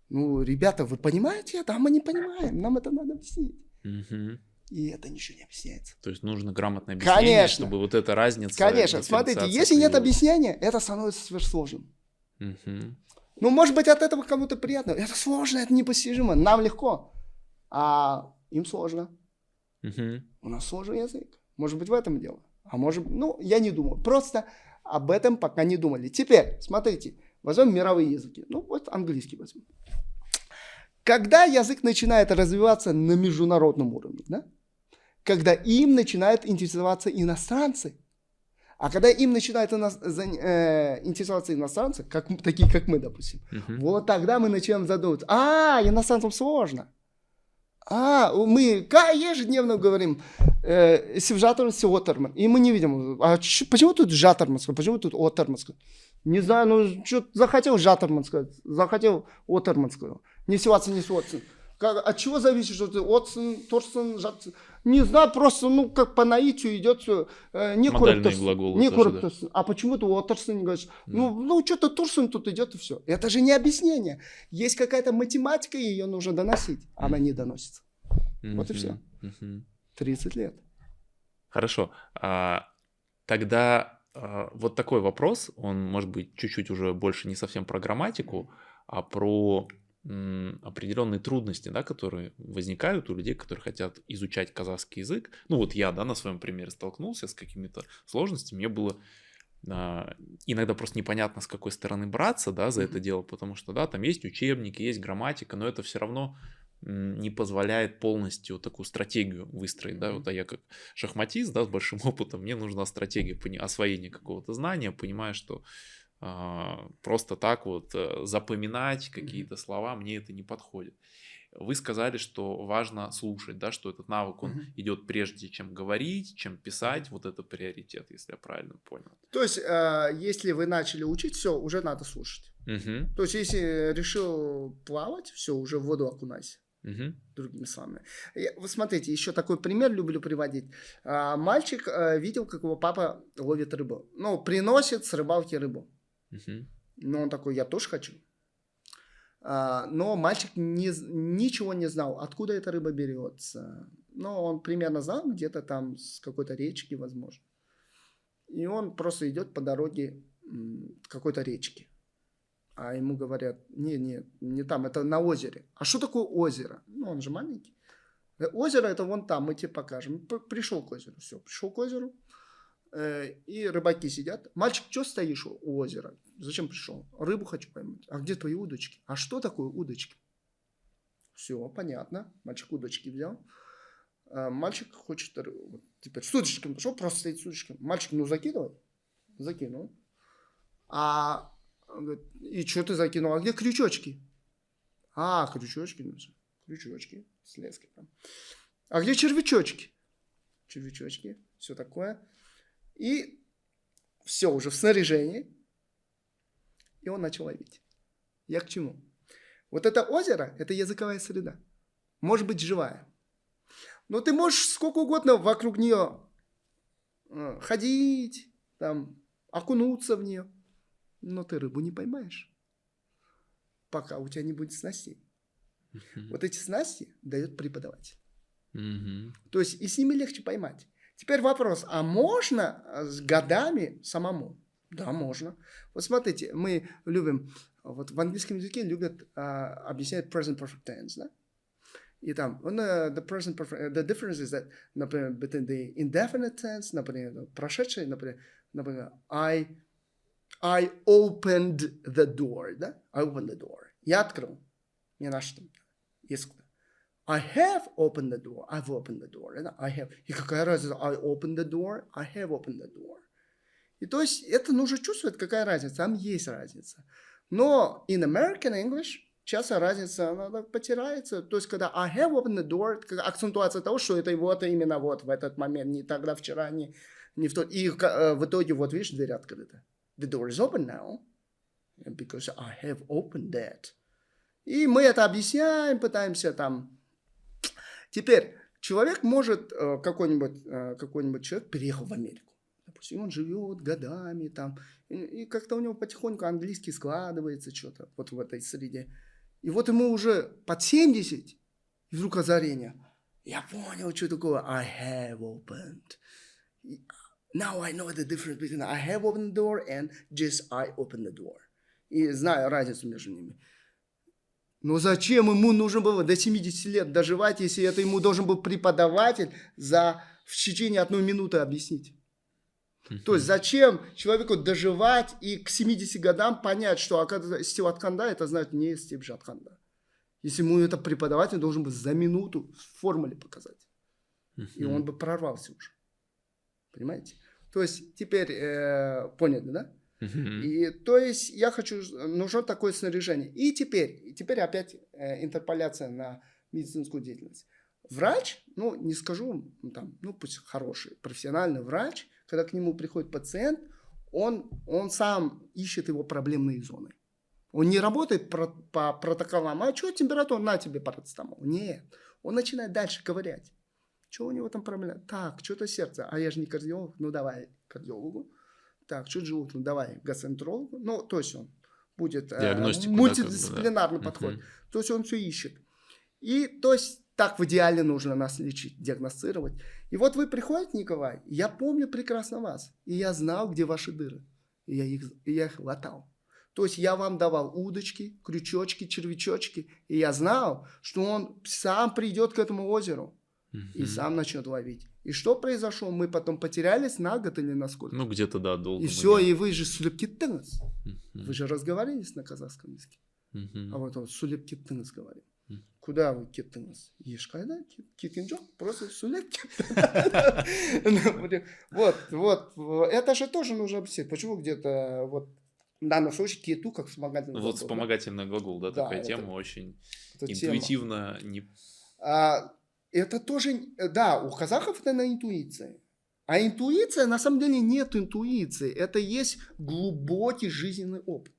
Ну, ребята, вы понимаете это? А мы не понимаем, нам это надо объяснить. И это ничего не объясняется. То есть нужно грамотное объяснение, конечно, чтобы вот эта разница... Конечно, смотрите, если нет объяснения, это становится сверхсложным. Ну, может быть, от этого кому-то приятно. Это сложно, это непостижимо. Нам легко, а им сложно. У нас сложный язык. Может быть, в этом дело. А может, ну, я не думаю. Просто об этом пока не думали. Теперь, смотрите, возьмем мировые языки. Ну, вот английский возьмем. Когда язык начинает развиваться на международном уровне, да? Когда им начинают интересоваться иностранцы, а когда им начинают интересоваться иностранцы, такие как мы, допустим, вот тогда мы начинаем задумываться, иностранцам сложно. Мы ежедневно говорим, севжатырмыз, сеотырмын, и мы не видим, почему тут жатырмыз, почему тут отырмыз? Не знаю, ну, что захотел жатырмын сказать, захотел отырмын сказать. Не севаться, не севаться. От чего зависит, что ты отсын, торсын, жатсын? Не знаю, просто, ну, как по наитию идет все. Не модальные глаголы. Не корректорсын. А почему ты отырсын не говоришь? Да. Ну, что-то торсын тут идет и все. Это же не объяснение. Есть какая-то математика, и ее нужно доносить. Она не доносится. Вот и все. 30 лет. Хорошо. Тогда вот такой вопрос, он может быть чуть-чуть уже больше не совсем про грамматику, а про определенные трудности, да, которые возникают у людей, которые хотят изучать казахский язык. Ну вот я, да, на своем примере столкнулся с какими-то сложностями. Мне было иногда просто непонятно, с какой стороны браться, да, за это дело, потому что, да, там есть учебники, есть грамматика, но это все равно не позволяет полностью такую стратегию выстроить, да, вот, а я как шахматист, да, с большим опытом, мне нужна стратегия освоения какого-то знания, понимая, что просто так вот запоминать какие-то слова, мне это не подходит. Вы сказали, что важно слушать, да, что этот навык, он идет прежде, чем говорить, чем писать, вот это приоритет, если я правильно понял. То есть, если вы начали учить, все, уже надо слушать. То есть, если решил плавать, все, уже в воду окунайся. Другими словами. Вы смотрите, еще такой пример люблю приводить. Мальчик видел, как его папа ловит рыбу. Ну, приносит с рыбалки рыбу. Но он такой, я тоже хочу. Но мальчик ничего не знал, откуда эта рыба берется. Но он примерно знал, где-то там с какой-то речки, возможно. И он просто идет по дороге какой-то речки. А ему говорят, не там, это на озере. А что такое озеро? Ну, он же маленький. Озеро это вон там, мы тебе покажем. Пришел к озеру, все, пришел к озеру. И рыбаки сидят. Мальчик, что стоишь у озера? Зачем пришел? Рыбу хочу поймать. А где твои удочки? А что такое удочки? Все, понятно. Мальчик удочки взял. Мальчик хочет, вот теперь с удочками пошел, просто стоит с удочками. Мальчик, закидывай. Закинул. Он говорит, и что ты закинул? А где крючочки? Крючочки нужны. Крючочки с леской. А где червячочки? Червячочки. Все такое. И все уже в снаряжении. И он начал ловить. Я к чему? Вот это озеро, это языковая среда. Может быть живая. Но ты можешь сколько угодно вокруг нее ходить, там, окунуться в нее. Но ты рыбу не поймаешь, пока у тебя не будет снастей. Вот эти снасти дает преподаватель. То есть и с ними легче поймать. Теперь вопрос, а можно с годами самому? Да, можно. Вот смотрите, мы любим, вот в английском языке любят объяснять present perfect tense, да? И там, the present perfect, the difference is that, например, between the indefinite tense, например, прошедший, например, I opened the door, да? I opened the door. Я открыл. Не на что. Есть кто. I have opened the door. I've opened the door. Да? I have. И какая разница? I opened the door. I have opened the door. И то есть это нужно чувствовать, какая разница. Там есть разница. Но in American English часто разница, она потирается. То есть когда I have opened the door, акцентуация того, что это вот именно вот в этот момент, не тогда, вчера, не в тот. И в итоге, вот видишь, дверь открыта. The door is open now, because I have opened that. И мы это объясняем, пытаемся там. Теперь человек может, какой-нибудь человек переехал в Америку. Допустим, он живет годами там, и как-то у него потихоньку английский складывается что-то вот в этой среде. И вот ему уже под 70, и вдруг озарение. Я понял, что такое I have opened. Now I know the difference between I have opened the door and just I opened the door. И знаю разницу между ними. Но зачем ему нужно было до 70 лет доживать, если это ему должен был преподаватель в течение 1 минуты объяснить? То есть зачем человеку доживать и к 70 годам понять, что стил Атканда, это значит не стил Атканда. Если ему это преподаватель должен был за минуту в формуле показать. И он бы прорвался уже. Понимаете? То есть теперь поняли, да? И то есть я хочу, нужно такое снаряжение. И теперь опять интерполяция на медицинскую деятельность. Врач, не скажу, пусть хороший, профессиональный врач, когда к нему приходит пациент, он сам ищет его проблемные зоны. Он не работает по протоколам, что температура, на тебе парацетамол. Нет, он начинает дальше ковырять. Что у него там проблема? Так, что-то сердце. А я же не кардиолог, давай кардиологу. Так, что желудок, давай гастроэнтерологу. То есть он будет мультидисциплинарный подход. То есть он все ищет. И то есть так в идеале нужно нас лечить, диагностировать. И вот вы приходите, Николай, я помню прекрасно вас. И я знал, где ваши дыры. И я их латал. То есть я вам давал удочки, крючочки, червячочки. И я знал, что он сам придет к этому озеру. И сам начнет ловить. И что произошло? Мы потом потерялись на год или на сколько? Где-то, да, долго. И все, и вы же сулепкиттыңыз. Вы же разговаривались на казахском языке. А вот он сулепкиттыңыз говорит. Куда вы кеттыңыз? Ешқайда кеткен жоқ, просто сулеп кеттыңыз. Вот, это же тоже нужно объяснить. Почему где-то вот в данном случае кету как вспомогательный глагол. Вот вспомогательный глагол, да, такая тема очень интуитивно. Это тоже, да, у казахов это на интуиции. А интуиция, на самом деле, нет интуиции. Это есть глубокий жизненный опыт.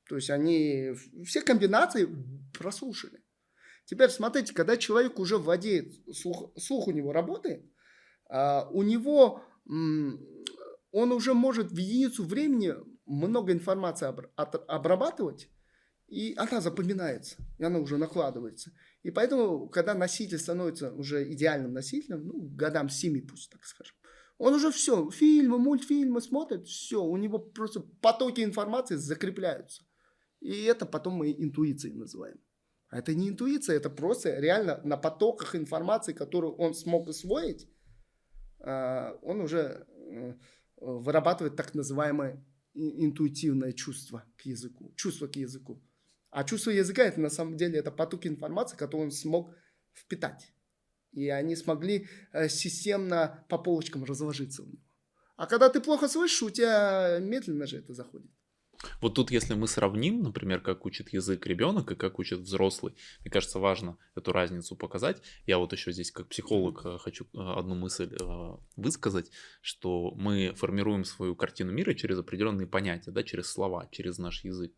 То есть они все комбинации прослушали. Теперь смотрите, когда человек уже владеет, слух у него работает, он уже может в единицу времени много информации обрабатывать, и она запоминается, и она уже накладывается. И поэтому, когда носитель становится уже идеальным носителем, годам 7 пусть, так скажем, он уже все, фильмы, мультфильмы смотрит, все, у него просто потоки информации закрепляются. И это потом мы интуицией называем. А это не интуиция, это просто реально на потоках информации, которую он смог усвоить, он уже вырабатывает так называемое интуитивное чувство к языку. А чувство языка, это на самом деле это потоки информации, которые он смог впитать. И они смогли системно по полочкам разложиться у него. А когда ты плохо слышишь, у тебя медленно же это заходит. Вот тут, если мы сравним, например, как учит язык ребенок и как учит взрослый, мне кажется, важно эту разницу показать. Я вот еще здесь как психолог хочу одну мысль высказать, что мы формируем свою картину мира через определенные понятия, да, через слова, через наш язык.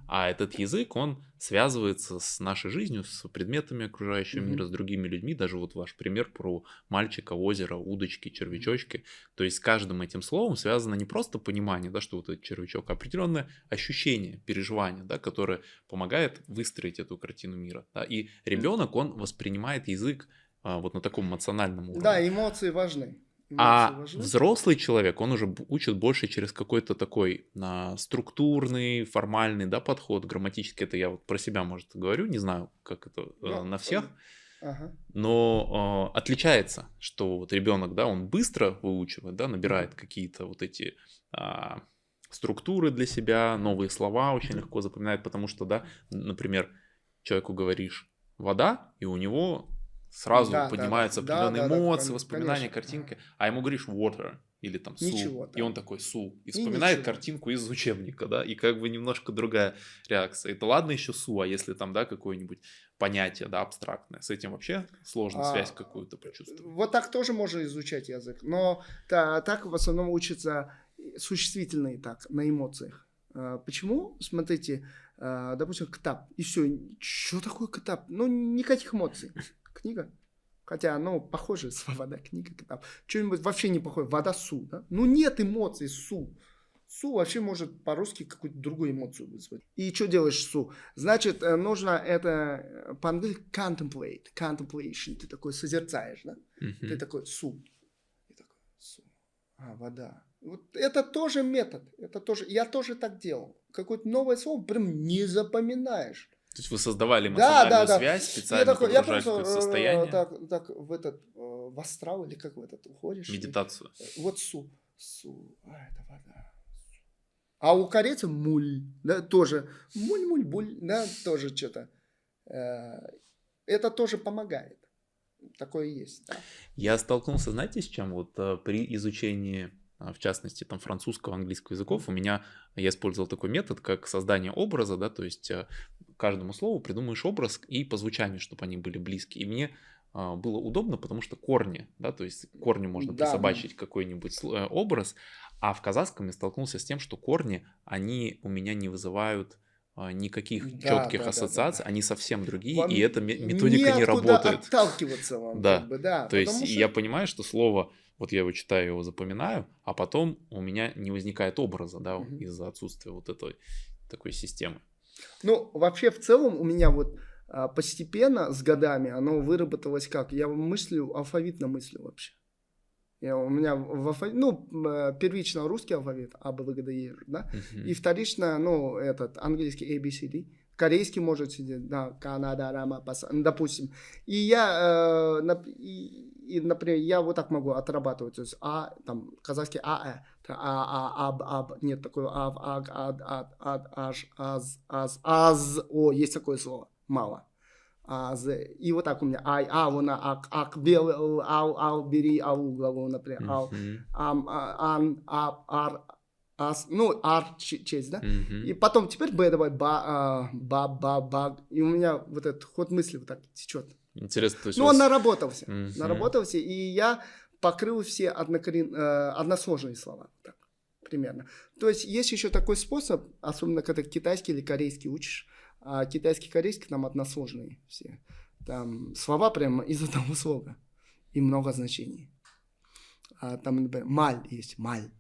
А этот язык, он связывается с нашей жизнью, с предметами окружающего мира, с другими людьми. Даже вот ваш пример про мальчика, озеро, удочки, червячочки. То есть с каждым этим словом связано не просто понимание, да, что вот этот червячок, а определенное ощущение, переживание, да, которое помогает выстроить эту картину мира. Да. И ребенок, он воспринимает язык вот на таком эмоциональном уровне. Да, эмоции важны. А взрослый человек, он уже учит больше через какой-то такой структурный, формальный, да, подход, грамматический. Это я вот про себя, может, говорю, не знаю, как это на всех. Но отличается, что вот ребенок, да, он быстро выучивает, да, набирает какие-то вот эти структуры для себя, новые слова очень легко запоминает, потому что, да, например, человеку говоришь вода, и у него сразу поднимаются определенные эмоции, воспоминания, картинки, а ему говоришь water или там су, и он такой су, и вспоминает картинку из учебника, да, и как бы немножко другая реакция. Это ладно еще су, а если там, да, какое-нибудь понятие, да, абстрактное, с этим вообще сложно связь какую-то почувствовать. Вот так тоже можно изучать язык, но так в основном учатся существительные так, на эмоциях. Почему? Смотрите, допустим, ктап, и все, что такое ктап? Ну, никаких эмоций. Книга. Хотя, похожие слова, да, книга, ктап. Что-нибудь вообще не похоже. Вода, су, да? Ну, нет эмоций, су. Су вообще может по-русски какую-то другую эмоцию вызвать. И что делаешь су? Значит, нужно это по-английски contemplation. Ты такой созерцаешь, да? Ты такой су. И такой су. Вода. Вот это тоже метод. Это тоже, я тоже так делал. Какое-то новое слово прям не запоминаешь. То есть вы создавали эмоциональную связь, специально погружали в состояние? Так в астрал или как в этот уходишь. Медитацию. Вот су. Это вода. А у корейцев муль, да, тоже. Муль-буль, да, тоже что-то. Это тоже помогает. Такое есть, да. Я столкнулся, знаете, с чем? Вот при изучении, в частности, там, французского, английского языков, я использовал такой метод, как создание образа, да, то есть каждому слову придумаешь образ и по звучанию, чтобы они были близкие. И мне было удобно, потому что корни, да, то есть корню можно присобачить какой-нибудь образ, а в казахском я столкнулся с тем, что корни, они у меня не вызывают никаких четких ассоциаций, они совсем другие, и эта методика не работает. Отталкиваться вам, да. То есть я понимаю, что слово, вот я его читаю, его запоминаю, а потом у меня не возникает образа, да, из-за отсутствия вот этой такой системы. Ну, вообще в целом у меня вот постепенно с годами оно выработалось как? Я мыслю, алфавитно мыслю вообще. У меня первично русский алфавит, А, Б, В, Г, Д, Е, да, и вторично, этот английский A, B, C, D, корейский может сидеть, да, Канада, Рама, допустим. И я, например, я вот так могу отрабатывать, то есть там, казахский нет такого, есть такое слово, мало. И вот так у меня бери, угловой, например, честь, да? И потом теперь Б давай, ба, и у меня вот этот ход мысли вот так течет. Интересно, то есть он наработался, и я покрыл все односложные слова, так, примерно. То есть есть еще такой способ, особенно когда китайский или корейский учишь, а китайский, корейский там односложные все. Там слова прямо из одного слога. И много значений. Там, например, маль есть. Маль.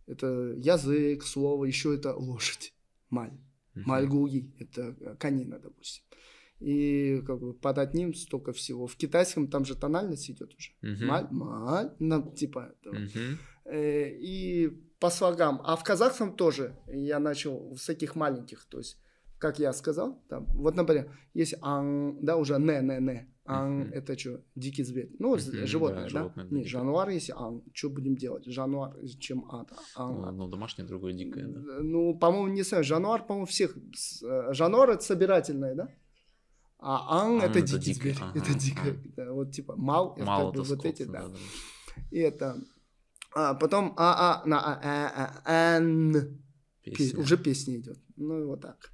Это язык, слово. Еще это лошадь. Маль. Мальгуги. Это конина, допустим. И как бы под одним столько всего. В китайском там же тональность идет уже. Маль. Типа этого. И по слогам. А в казахском тоже я начал с таких маленьких. То есть как я сказал, там, вот, например, есть ан, да, уже не. Ан это что, дикий зверь. Животное, да? Нет, жануар есть ан. Что будем делать? Жануар, чем ан. Домашнее, другое дикое, да? По-моему, не знаю. Жануар, по-моему, всех. Жануар это собирательное, да? А ан это это дикий дикий, зверь. ага, Это дикое. Да, вот типа мал, это Мал как бы это вот скот, эти, да. да. И это... потом ан. Песня. Уже песня идет. Ну и вот так.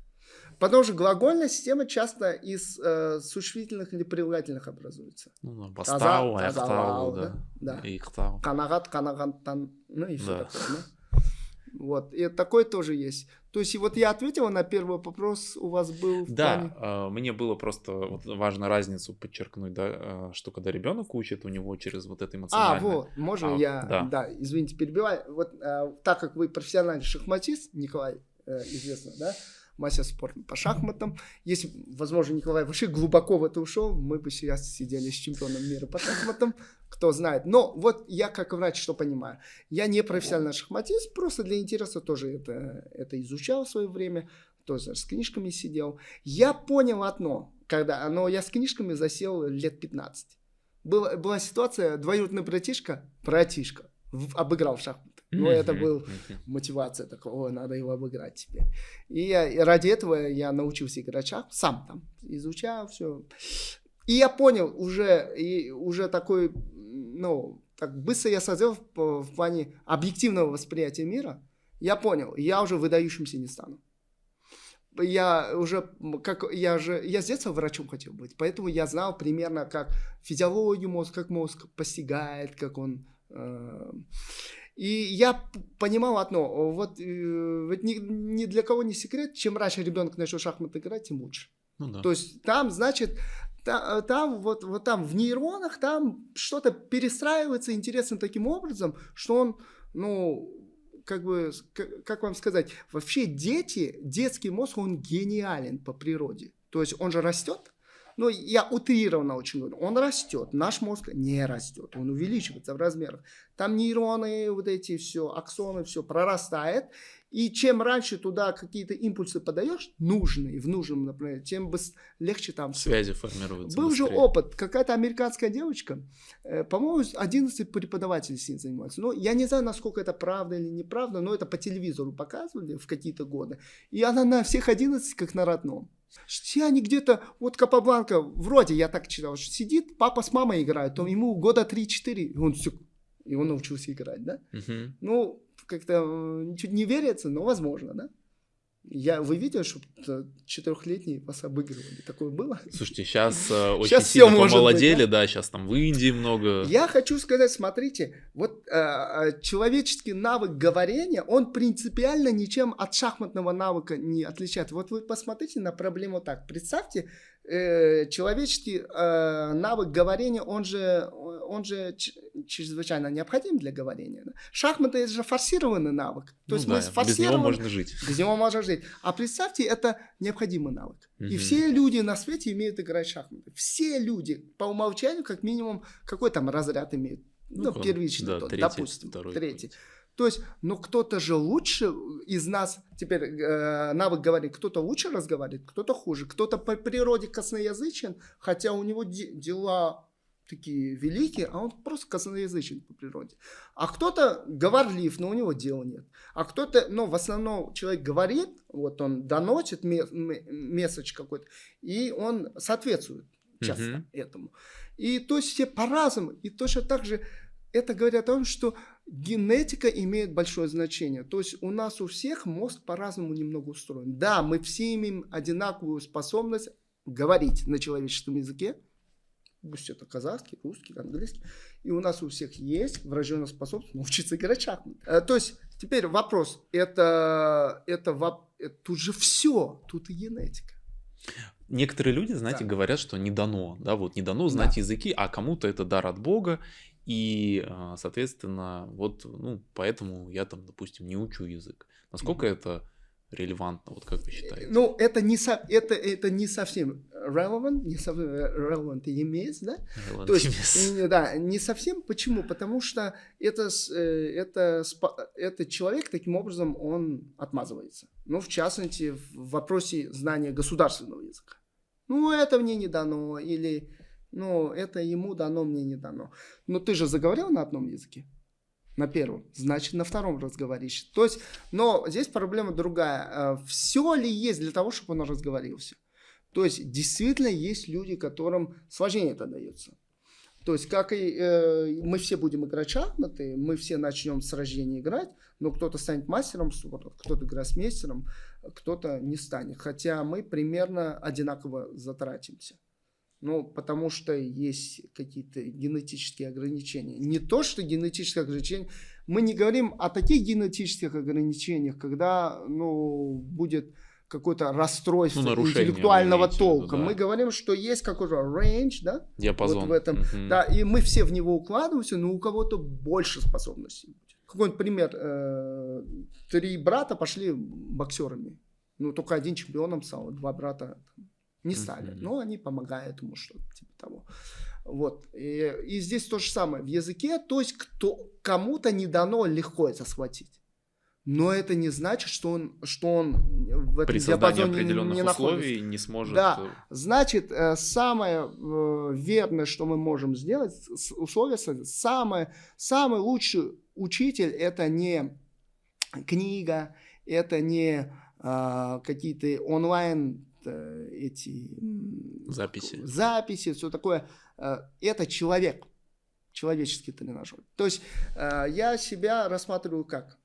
Потом же глагольная система часто из существительных или прилагательных образуется. Ну, да, бастау, таза, ахтау, да. да. Ихтау. Канагат, канагантан, ну и все Да. такое, да? Вот, и такое тоже есть. То есть, и вот я ответила на первый вопрос, у вас был в плане... Да, мне было просто вот важно разницу подчеркнуть, да, что когда ребенок учит, у него через вот это эмоциональное... вот, можно я... Да. Да, извините, перебиваю. Вот так как вы профессиональный шахматист, Николай, известно, да, мастер спорта по шахматам. Если, возможно, Николай вообще глубоко в это ушел, мы бы сейчас сидели с чемпионом мира по шахматам, кто знает. Но вот я как врач что понимаю. Я не профессиональный шахматист, просто для интереса тоже это изучал в свое время, тоже с книжками сидел. Я понял одно, но я с книжками засел лет 15. Была ситуация, двоюродный братишка обыграл в шахматы. Но это была мотивация такого, надо его обыграть теперь. И ради этого я научился играть в шахматы, сам там изучал все. И я понял уже такой, ну, так быстро я созрел в плане объективного восприятия мира. Я понял, я уже выдающимся не стану. Я с детства врачом хотел быть, поэтому я знал примерно, как физиологию мозга, как мозг постигает, как он... И я понимал одно, вот ни для кого не секрет, чем раньше ребенок начал в шахматы играть, тем лучше. Ну, да. То есть там, значит, там там в нейронах там что-то перестраивается интересным таким образом, что он, ну, как бы, как вам сказать, вообще детский мозг, он гениален по природе. То есть он же растет. Ну, я утрированно очень говорю. Он растет. Наш мозг не растет. Он увеличивается в размерах. Там нейроны, вот эти все, аксоны, все прорастает. И чем раньше туда какие-то импульсы подаешь, нужные, в нужном направлении, тем легче там все. Связи формируются Был быстрее. же опыт. Какая-то американская девочка, по-моему, 11 преподавателей с ней занимаются. Ну, я не знаю, насколько это правда или неправда, но это по телевизору показывали в какие-то годы. И она на всех 11 как на родном. Все они где-то, вот Капабланка, вроде я так читал, что сидит, папа с мамой играют, то ему года 3-4, и он научился играть, да? Угу. Ну, как-то чуть не верится, но возможно, да? Вы видели, что 4-летние вас обыгрывали? Такое было? Слушайте, сейчас очень Щас сильно всё может помолодели, быть, да, сейчас там в Индии много. Я хочу сказать, смотрите, вот человеческий навык говорения, он принципиально ничем от шахматного навыка не отличается. Вот вы посмотрите на проблему так. Представьте, человеческий навык говорения, он же чрезвычайно необходим для говорения. Да? Шахматы – это же форсированный навык. То есть мы без него можно жить. Без него можно жить. А представьте, это необходимый навык. И все люди на свете имеют играть в шахматы. Все люди по умолчанию как минимум какой там разряд имеют. Ну, первичный, да, допустим, третий. То есть, но кто-то же лучше из нас, теперь навык говорит, кто-то лучше разговаривает, кто-то хуже, кто-то по природе косноязычен, хотя у него дела такие великие, а он просто косноязычен по природе. А кто-то говорлив, но у него дела нет. А кто-то, ну, в основном человек говорит, вот он доносит месседж какой-то, и он соответствует часто этому. И то есть все по-разному, и точно так же это говорит о том, что генетика имеет большое значение. То есть у нас у всех мозг по-разному немного устроен. Да, мы все имеем одинаковую способность говорить на человеческом языке, пусть это казахский, русский, английский. И у нас у всех есть врожденная способность научиться играть в шахматы. То есть теперь вопрос. Тут же все, тут и генетика. Некоторые люди, знаете, говорят, что не дано, да, вот не дано знать языки, а кому-то это дар от Бога, и, соответственно, вот, ну, поэтому я там, допустим, не учу язык. Насколько это релевантно, вот как вы считаете? Ну, это не совсем relevant имеется, да? То есть, да, не совсем. Почему? Потому что этот человек таким образом он отмазывается. Ну, в частности, в вопросе знания государственного языка. Ну, это мне не дано, или, ну, это ему дано, мне не дано. Но ты же заговорил на одном языке? На первом, значит, на втором разговоришь. То есть, но здесь проблема другая. Все ли есть для того, чтобы он разговорился? То есть действительно есть люди, которым сложнее это дается. То есть, как и мы все будем играть шахматы, мы все начнем с рождения играть, но кто-то станет мастером спорта, кто-то гроссмейстером, кто-то не станет. Хотя мы примерно одинаково затратимся. Ну, потому что есть какие-то генетические ограничения. Не то, что генетические ограничения. Мы не говорим о таких генетических ограничениях, когда, будет какое-то расстройство интеллектуального толка. Да. Мы говорим, что есть какой-то range, да? Диапазон. Вот в этом, да, и мы все в него укладываемся, но у кого-то больше способностей. Какой-нибудь пример. 3 брата пошли боксерами. Только один чемпионом стал, 2 брата не стали. Но они помогают ему, что-то типа того. Вот. И здесь то же самое. В языке, то есть кому-то не дано легко это схватить. Но это не значит, что он в этом диапазоне определенных не условий не сможет... Да, значит, самое верное, что мы можем сделать, условие, самый лучший учитель, это не книга, это не какие-то онлайн записи, все такое. Это человек, человеческий тренажер. То есть я себя рассматриваю как?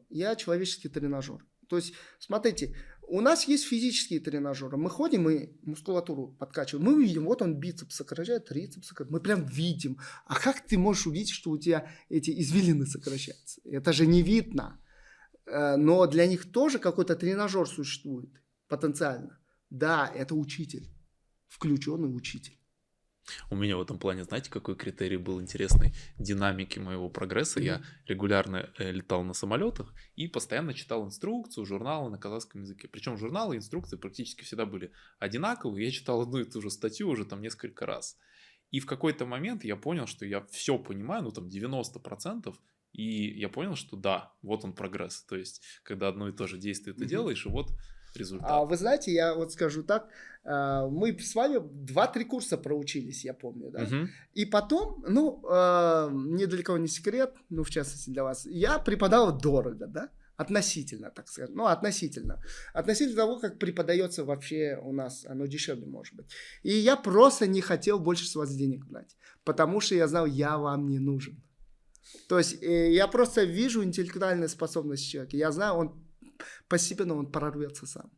Я человеческий тренажер. То есть, смотрите, у нас есть физические тренажеры. Мы ходим и мускулатуру подкачиваем. Мы видим, вот он бицепс сокращает, трицепс сокращает. Мы прям видим. А как ты можешь увидеть, что у тебя эти извилины сокращаются? Это же не видно. Но для них тоже какой-то тренажер существует потенциально. Да, это учитель. Включенный учитель. У меня в этом плане, знаете, какой критерий был интересный? Динамики моего прогресса. Я регулярно летал на самолетах и постоянно читал инструкцию, журналы на казахском языке. Причем журналы и инструкции практически всегда были одинаковые. Я читал одну и ту же статью уже там несколько раз. И в какой-то момент я понял, что я все понимаю, 90%. И я понял, что да, вот он прогресс. То есть, когда одно и то же действие ты делаешь, и вот результат. Вы знаете, я вот скажу так, мы с вами 2-3 курса проучились, я помню, да? И потом, недалеко не секрет, в частности для вас, я преподавал дорого, да? Относительно, так сказать. Относительно. Относительно того, как преподается вообще у нас, оно дешевле может быть. И я просто не хотел больше с вас денег брать, потому что я знал, я вам не нужен. То есть я просто вижу интеллектуальную способность человека. Я знаю, постепенно он прорвется сам.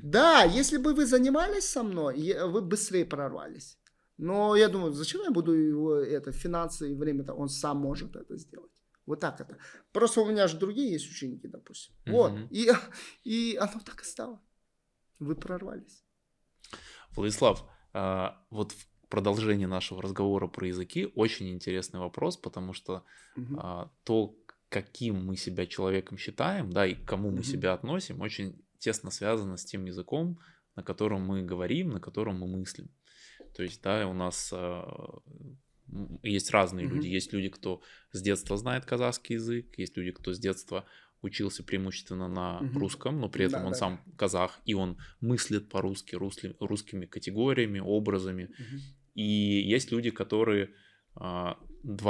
Да, если бы вы занимались со мной, вы быстрее прорвались. Но я думаю, зачем я буду его финансы и время-то, он сам может это сделать. Вот так это. Просто у меня же другие есть ученики, допустим. Вот. И оно так и стало. Вы прорвались. Владислав, вот в продолжении нашего разговора про языки очень интересный вопрос, потому что то, каким мы себя человеком считаем, да, и к кому мы себя относим, очень тесно связано с тем языком, на котором мы говорим, на котором мы мыслим. То есть, да, у нас есть разные люди. Есть люди, кто с детства знает казахский язык, есть люди, кто с детства учился преимущественно на русском, но при этом он сам казах, и он мыслит по-русски, русскими категориями, образами. И есть люди, которые 2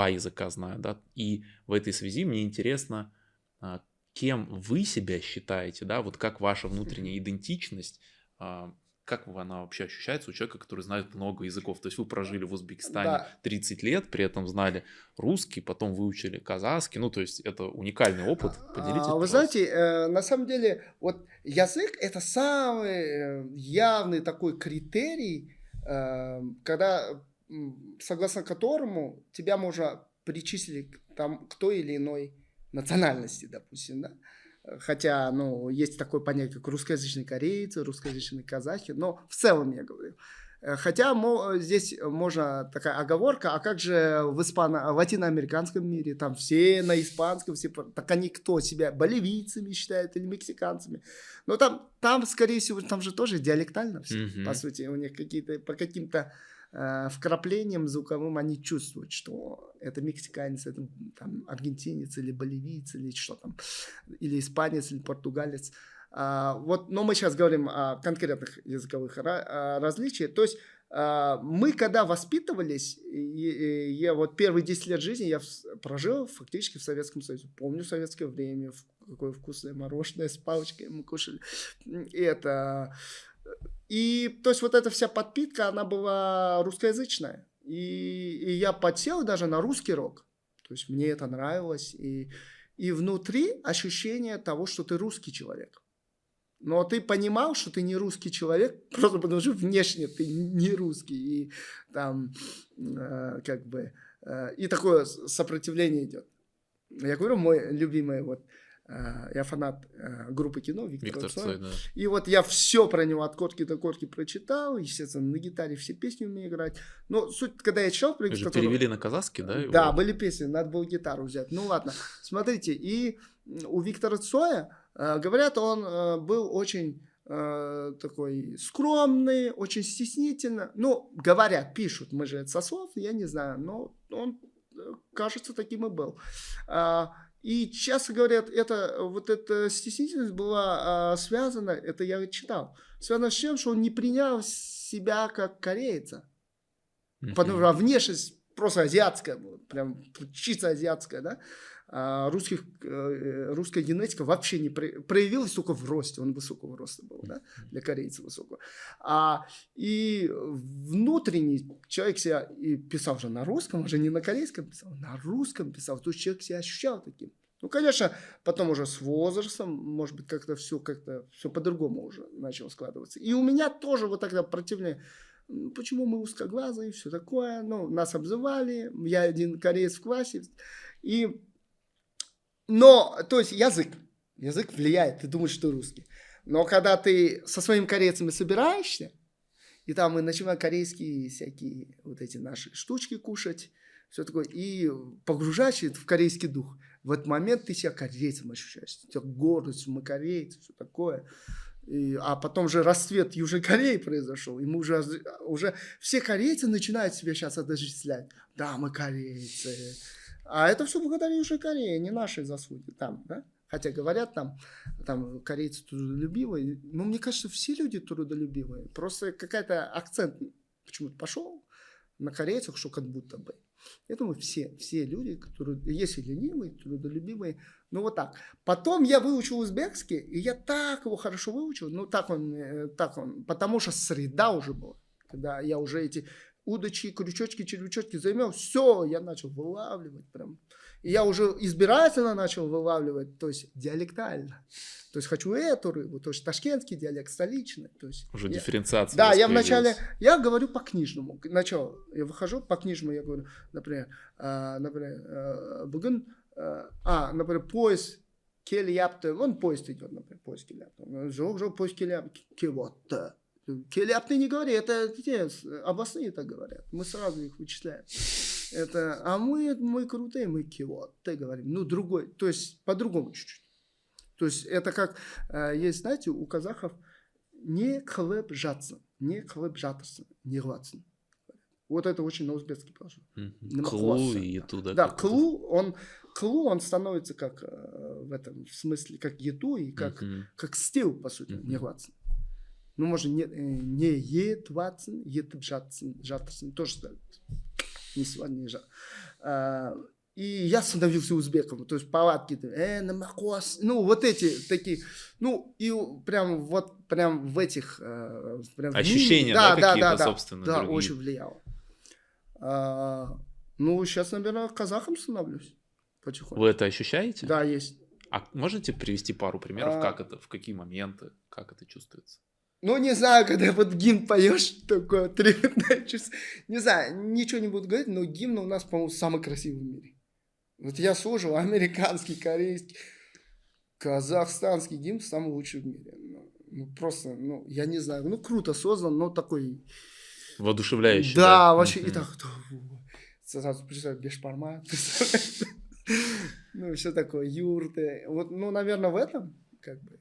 языка знают, да, и в этой связи мне интересно, кем вы себя считаете, да, вот как ваша внутренняя идентичность, как она вообще ощущается у человека, который знает много языков. То есть вы прожили в Узбекистане 30 лет, при этом знали русский, потом выучили казахский, то есть это уникальный опыт. Поделитесь, вы знаете, на самом деле, вот язык это самый явный такой критерий, когда, согласно которому тебя можно причислить к той или иной национальности, допустим, да. Хотя, есть такое понятие, как русскоязычные корейцы, русскоязычные казахи, но в целом я говорю. Хотя здесь можно такая оговорка, а как же в латиноамериканском мире, там все на испанском, так они кто себя, боливийцами считают или мексиканцами? Но там, скорее всего, там же тоже диалектально все, по сути, у них какие-то, по каким-то вкраплением звуковым они чувствуют, что это мексиканец, это там аргентинец или боливиец, или что там, или испанец, или португалец. Но мы сейчас говорим о конкретных языковых различиях. То есть мы, когда воспитывались, я вот первые 10 лет жизни я прожил фактически в Советском Союзе. Помню советское время, какое вкусное мороженое с палочкой мы кушали. И то есть вот эта вся подпитка, она была русскоязычная. И я подсел даже на русский рок. То есть мне это нравилось. И внутри ощущение того, что ты русский человек. Но ты понимал, что ты не русский человек, просто потому что внешне ты не русский. И там как бы... и такое сопротивление идет. Я говорю, мой любимый, вот, я фанат группы кино Виктор Цой. Да. И вот я все про него от корки до корки прочитал. Естественно, на гитаре все песни умею играть. Но суть, когда я читал... Вы же перевели на казахский, да? Да, были песни, надо было гитару взять. Ну ладно, смотрите, и у Виктора Цоя, говорят, он был очень такой скромный, очень стеснительный. Ну, говорят, пишут, мы же это со слов, я не знаю, но он, кажется, таким и был. И часто говорят, вот эта стеснительность была связана, это я читал, связана с тем, что он не принял себя как корейца. Потому что внешность просто азиатская была, прям чисто азиатская, да. Русская генетика вообще не проявилась только в росте, он высокого роста был, да, для корейца высокого. И внутренний человек себя и писал же на русском, он же не на корейском писал, на русском писал, то есть человек себя ощущал таким. Ну, конечно, потом уже с возрастом, может быть, как-то все по-другому уже начало складываться. И у меня тоже вот тогда противнее. Почему мы узкоглазые и все такое. Ну, нас обзывали, я один кореец в классе. Но, то есть язык влияет, ты думаешь, что ты русский. Но когда ты со своими корейцами собираешься, и там мы начинаем корейские всякие вот эти наши штучки кушать, все такое, и погружаешься в корейский дух, в этот момент ты себя корейцем ощущаешь, у тебя гордость, мы корейцы, все такое. А потом же расцвет Южной Кореи произошел, и мы уже все корейцы начинают себя сейчас отождествлять. Да, мы корейцы. А это все благодаря Южной Корее, не нашей заслуги там, да? Хотя говорят, там корейцы трудолюбивые. Но мне кажется, все люди трудолюбивые. Просто какой-то акцент почему-то пошел на корейцах, что как будто бы. Я думаю, все люди, которые есть и ленивые, трудолюбивые, ну вот так. Потом я выучил узбекский, и я так его хорошо выучил, ну так он, потому что среда уже была, когда я уже эти удочки, крючочки, червячочки заимел, все, я начал вылавливать прям. И я уже избирательно начал вылавливать, то есть диалектально. То есть хочу эту рыбу, то есть ташкентский диалект, столичный. То есть уже дифференциация. Да, я вначале, я говорю по-книжному. Начало, я выхожу по-книжному, я говорю, например, например, поезд Келяпты, вон поезд идет, например, поезд Келяпты. Поезд Келяпты, вот. Келяпты не говори, это те областные так говорят. Мы сразу их вычисляем. А мы крутые, мы кивоты говорим. Ну, другой, то есть по-другому чуть-чуть. То есть это как, есть, знаете, у казахов не хлеб жатсын, не хлеб жатырсын, не гладсын. Вот это очень на узбекский положил. Клу и туда. Да, клу, он становится как в этом смысле, как ету и как стил, по сути, не гладсын. Ну, можно не етватсын, етып жатырсын, тоже не сегодня, не жат. И я становился узбеком, то есть палатки, ну, вот эти такие, ну, и прям в этих... Прям ощущения, да, какие-то, собственно, да, другие. очень влияло. Ну, сейчас, наверное, казахом становлюсь потихоньку. Вы это ощущаете? Да, есть. А можете привести пару примеров, как это, в какие моменты, как это чувствуется? Ну, не знаю, когда вот гимн поешь, такое трепетное чувство. Не знаю, ничего не буду говорить, но гимн у нас, по-моему, самый красивый в мире. Вот я слушал американский, корейский, казахстанский гимн самый лучший в мире. Ну, просто, ну, я не знаю, ну, круто создан, но такой... Воодушевляющий. Да, вообще, и так, сразу представляю, бешпарма, ну, все такое, юрты. Вот, ну, наверное, в этом, как бы...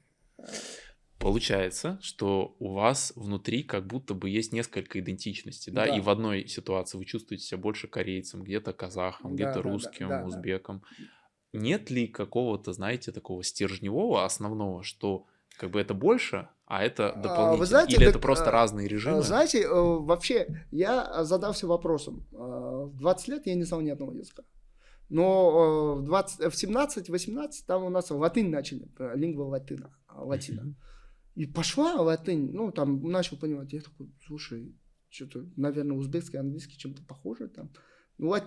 Получается, что у вас внутри как будто бы есть несколько идентичностей, да? И в одной ситуации вы чувствуете себя больше корейцем, где-то казахом, где-то русским, узбеком. Нет ли какого-то, знаете, такого стержневого, основного, что как бы это больше, а это дополнительно? Вы знаете, или это просто разные режимы? Знаете, вообще я задался вопросом. В 20 лет я не знал ни одного языка. Но в 17-18 там у нас латынь начали, лингва латина. И пошла латынь, ну, там, начал понимать. Я такой, слушай, что-то, наверное, узбекский, английский чем-то похоже там. Но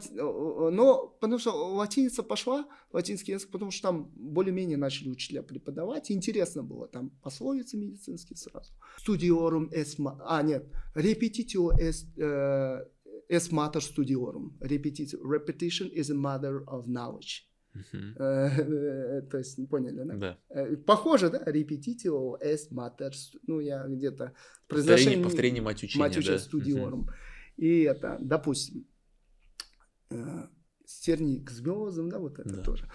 потому что латиница пошла, латинский язык, потому что там более-менее начали учителя преподавать. Интересно было, там пословицы медицинские сразу. Studiorum est нет, repetitio est mater studiorum. Repetition is a mother of knowledge. То есть, не поняли, да? Да. Похоже, да? Repetitio est mater, ну, я где-то... Повторение мать учения, мать учения, studiorum. И это, допустим, стерни к звездам, да, вот это тоже.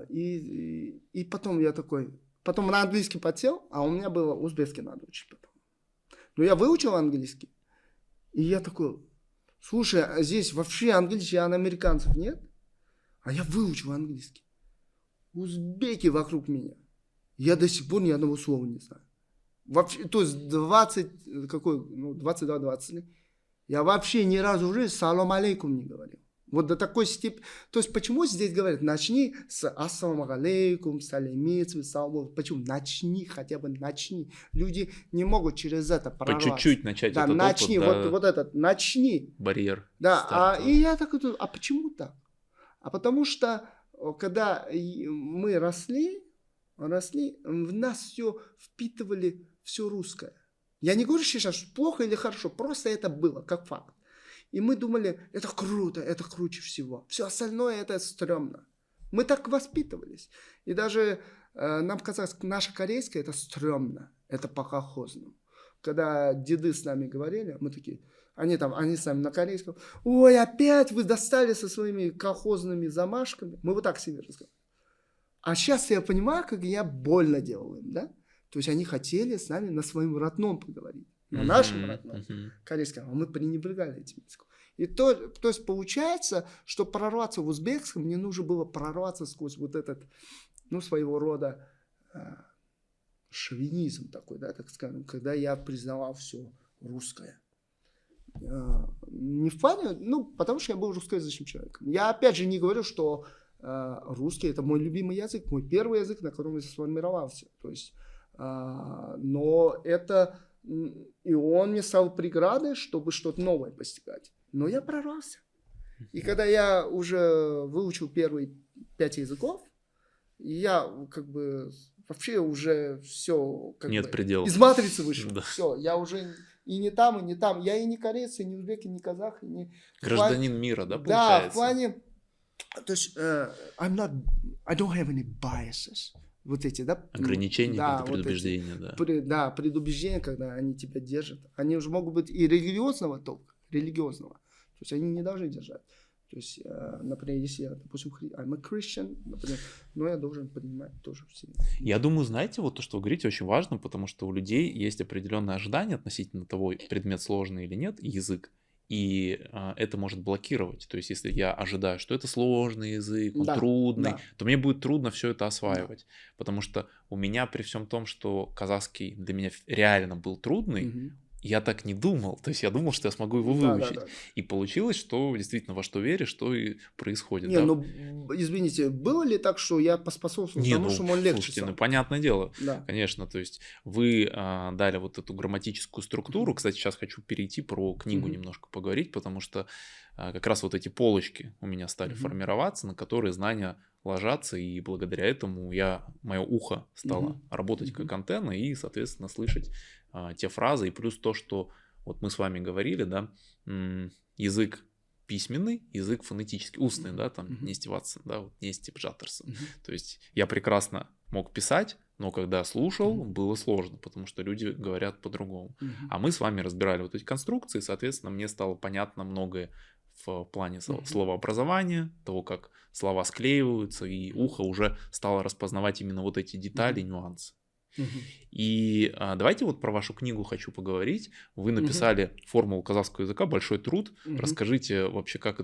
И потом я такой, потом на английский подсел, а у меня было узбекский надо учить потом. Но я выучил английский, и я такой, слушай, а здесь вообще англичан, американцев нет, а я выучил английский. Узбеки вокруг меня. Я до сих пор ни одного слова не знаю. Вообще, то есть 22-20 я вообще ни разу в жизни салам алейкум не говорил. Вот до такой степени. То есть, почему здесь говорят, начни с ассаламу алейкум, салямицу, саламу. Почему? Начни, хотя бы начни. Люди не могут через это прорваться. По чуть-чуть начать да, этот начни, опыт, вот этот, начни. Барьер. Да, и я такой, а почему так? А потому что, когда мы росли, в нас все впитывали, все русское. Я не говорю сейчас, что плохо или хорошо, просто это было, как факт. И мы думали, это круто, это круче всего. Все остальное это стрёмно. Мы так воспитывались. И даже нам казалось, наша корейская это стрёмно, это по-колхозному. Когда деды с нами говорили, мы такие, они с нами на корейском, ой, опять вы достали со своими колхозными замашками. Мы вот так себе разговаривали. А сейчас я понимаю, как я больно делал им, да? То есть они хотели с нами на своем родном поговорить. На нашем родном корейском. А мы пренебрегали этим языком. И то есть получается, что прорваться в узбекском, мне нужно было прорваться сквозь вот этот, ну, своего рода шовинизм такой, да, так скажем, когда я признавал все русское. Не в плане, ну, потому что я был русскоязычным человеком. Я опять же не говорю, что русский это мой любимый язык, мой первый язык, на котором я сформировался. То есть, но это, и он мне стал преградой, чтобы что-то новое постигать. Но я прорвался. И когда я уже выучил первые 5 языков, я как бы вообще уже все как нет бы пределов. Из матрицы вышел. Да. Все, я уже и не там, и не там. Я и не корейец, и не узбек, и не казах, и не... Гражданин мира, да, получается? Да, в плане... То есть, I don't have any biases. Вот эти, да? Ограничения, да, предубеждения, вот эти, да. Предубеждения, когда они тебя держат. Они уже могут быть и религиозного толка, религиозного. То есть, они не должны держать. То есть, например, если я, допустим, I'm a Christian, например, но я должен принимать тоже все. Я думаю, знаете, вот то, что вы говорите, очень важно, потому что у людей есть определенные ожидания относительно того, предмет сложный или нет, язык. И это может блокировать. То есть, если я ожидаю, что это сложный язык, он трудный, то мне будет трудно все это осваивать. Потому что у меня при всем том, что казахский для меня реально был трудный, я так не думал. То есть я думал, что я смогу его выучить. И получилось, что действительно во что веришь, что и происходит. Не, ну, извините, было ли так, что я поспособствовал тому, что он легче слушайте, ну, понятное дело, да. Конечно. То есть вы дали вот эту грамматическую структуру. Кстати, сейчас хочу перейти про книгу немножко поговорить, потому что как раз вот эти полочки у меня стали формироваться, на которые знания ложатся, и благодаря этому мое ухо стало работать как антенна и, соответственно, слышать те фразы, и плюс то, что вот мы с вами говорили, да, язык письменный, язык фонетический, устный, да, там, Нестиватсон, да, вот Нестип Жаттерсон. То есть я прекрасно мог писать, но когда слушал, было сложно, потому что люди говорят по-другому. А мы с вами разбирали вот эти конструкции, соответственно, мне стало понятно многое в плане словообразования, того, как слова склеиваются, и ухо уже стало распознавать именно вот эти детали, нюансы. И давайте вот про вашу книгу хочу поговорить. Вы написали формулу казахского языка, большой труд. Расскажите вообще, как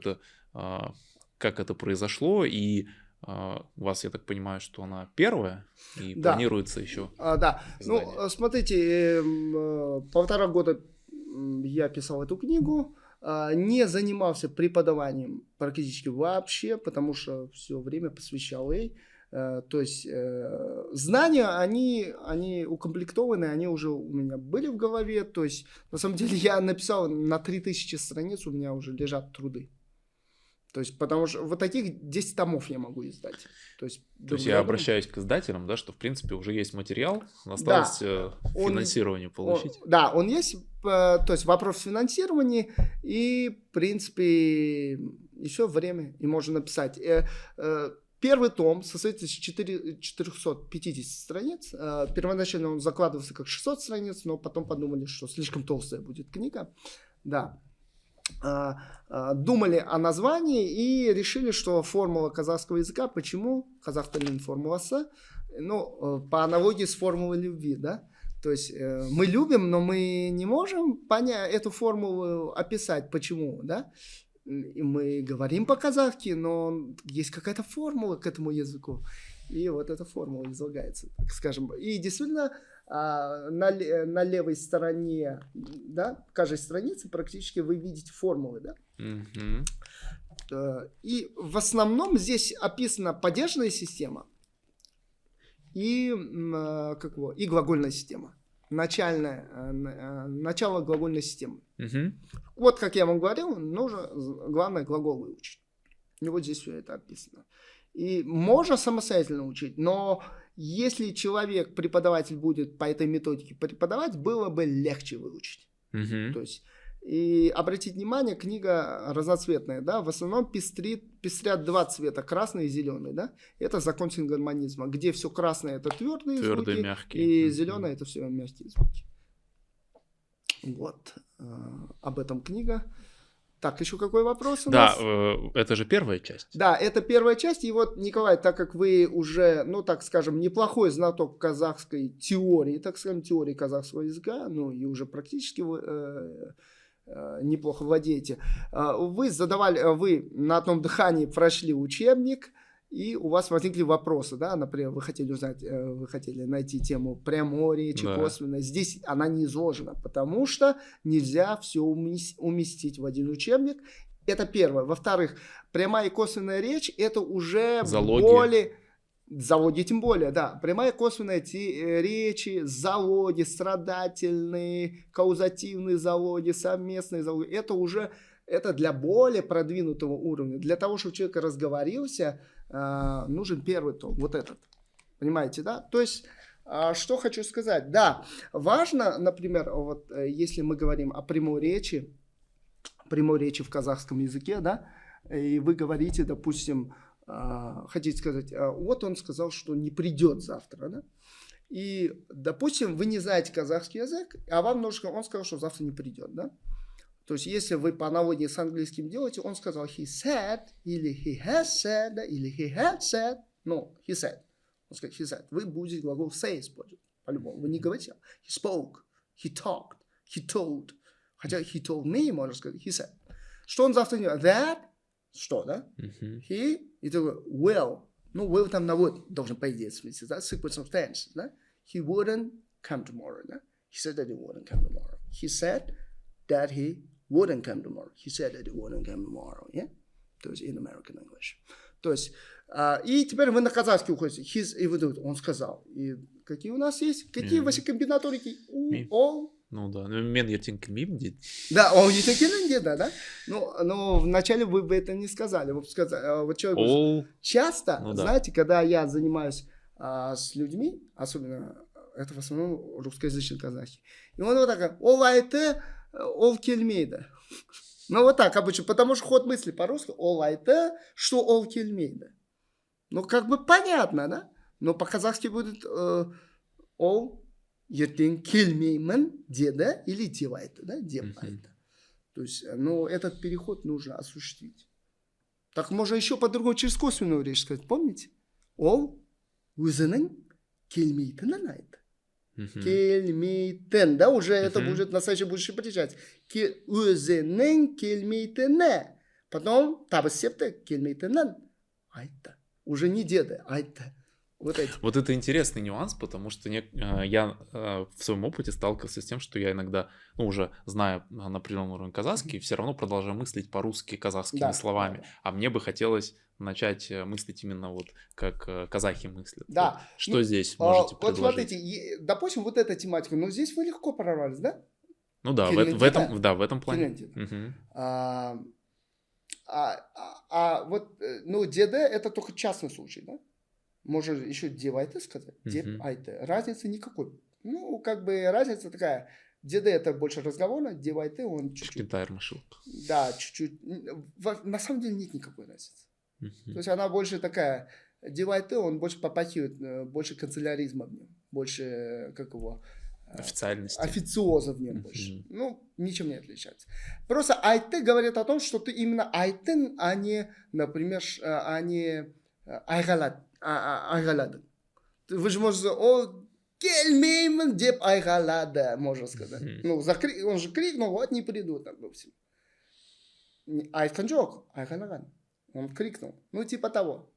это произошло, и у вас, я так понимаю, что она первая, и планируется еще. Да, издание. Ну, смотрите, 1,5 года я писал эту книгу, не занимался преподаванием практически вообще, потому что все время посвящал ей. То есть знания, они укомплектованы, они уже у меня были в голове. То есть на самом деле я написал на 3000 страниц, у меня уже лежат труды. То есть, потому что вот таких 10 томов я могу издать. То есть я обращаюсь к издателям, да, что в принципе уже есть материал, осталось финансирование получить. Он есть, то есть вопрос финансирования и, в принципе, еще время, и можно написать. Первый том состоит из 450 страниц. Первоначально он закладывался как 600 страниц, но потом подумали, что слишком толстая будет книга. Да. Думали о названии и решили, что формула казахского языка. Почему? Казах тілінің формуласы. Ну, по аналогии с формулой любви, да? То есть мы любим, но мы не можем понять эту формулу, описать, почему, да? И мы говорим по-казахски, но есть какая-то формула к этому языку. И вот эта формула излагается, так скажем. И действительно, на левой стороне, да, каждой страницы практически вы видите формулы, да? И в основном здесь описана падежная система и глагольная система. Начало глагольной системы. Вот, как я вам говорил, нужно главное глагол выучить. И вот здесь все это описано. И можно самостоятельно учить, но если человек, преподаватель, будет по этой методике преподавать, было бы легче выучить. То есть, и обратите внимание, книга разноцветная, да, в основном пестрят два цвета, красный и зеленый, да, это закон сингармонизма, где все красное это твердые звуки, мягкие. И зеленое это все мягкие звуки. Вот, об этом книга. Так, еще какой вопрос у нас? Да, это же первая часть. Да, это первая часть. И вот, Николай, так как вы уже, ну, так скажем, неплохой знаток казахской теории, так скажем, теории казахского языка, ну, и уже практически неплохо владеете, вы на одном дыхании прошли учебник, и у вас возникли вопросы, да, например, вы хотели найти тему прямой речи, да, косвенной. Здесь она не изложена, потому что нельзя все уместить в один учебник. Это первое. Во-вторых, прямая и косвенная речь, это уже более... Залоги тем более, да. Прямая и косвенная речи, залоги, страдательные, каузативные залоги, совместные залоги. Это для более продвинутого уровня. Для того, чтобы человек разговорился, нужен первый том, вот этот. Понимаете, да? То есть, что хочу сказать. Да, важно, например, вот если мы говорим о прямой речи в казахском языке, да, и вы говорите, допустим, хотите сказать, вот он сказал, что не придет завтра, да? И, допустим, вы не знаете казахский язык, а вам он сказал, что завтра не придет, да? То есть, если вы по аналогии с английским делаете, он сказал he said, или he has said, да, или he had said, no, he said. Он сказал he said. Вы будете глагол say использовать, по-любому. Вы не говорите he spoke, he talked, he told. Хотя he told me, можно сказать, he said. Что он завтра не делает? That, что, да? He, и такой will. Ну, will там на would должен, по идее, смысле, да? Sequence of tense, да? He wouldn't come tomorrow, да? He said that he wouldn't come tomorrow. He said that he wouldn't come tomorrow. He said that he wouldn't come tomorrow. Yeah? То есть in American English. То есть, и теперь вы на казахский уходите. И вы думаете, он сказал. И какие у нас есть? Какие ваши комбинаторики? All. Ну да, мен ертең кім дейді. Да, он ертең келін деді, да? Но вначале вы бы это не сказали. Вы бы сказали, вот человек часто, знаете, когда я занимаюсь с людьми, особенно это в основном русскоязычные казахи, и он вот так, ол айты, ол келмейді. Ну вот так обычно, потому что ход мысли по-русски, ол айты, что ол келмейді. Ну как бы понятно, да? Но по-казахски будет ол ертең келмеймін деді или деп айтты, да? Деп айтты. То есть, ну этот переход нужно осуществить. Так можно еще по-другому через косвенную речь сказать, помните? Ол өзінің келмейтінін айтты. Келмейтін, да, уже это будет настоящее будущее приезжать. Өзінің келмейтіні. Потом табыс септі келмейтінін айтты. Уже не деды, айтты. Вот это интересный нюанс, потому что я в своем опыте сталкивался с тем, что я иногда, ну, уже зная на определенном уровне казахский, все равно продолжаю мыслить по-русски казахскими словами. А мне бы хотелось начать мыслить именно вот как казахи мыслят. Да. Вот что здесь можете Вот предложить? смотрите, допустим, вот эта тематика, но здесь вы легко прорвались, да? Ну да, в этом плане. Мгм. Вот, ну, ДД это только частный случай, да? Можно еще девайте сказать, Мгм. депайте. Разницы никакой. Ну, как бы разница такая. ДД это больше разговорно, девайте он чуть-чуть. Кишкентайр машилка. Да, чуть-чуть. На самом деле нет никакой разницы. То Мгм. есть она больше такая, девайте он больше попахивает, больше канцеляризма в нем, больше, как его, Официальности. официоза в нем Мгм. больше. Ну, ничем не отличается. Просто айты говорит о том, что ты именно айтын, а не, например, а не айгаладың. Вы же можете, о, келмеймін деп айгалады, можно сказать. Мгм. Ну, он же крикнул, вот не приду, там, допустим. Айтқан жоқ, айғалаған. Он крикнул. Ну, типа того.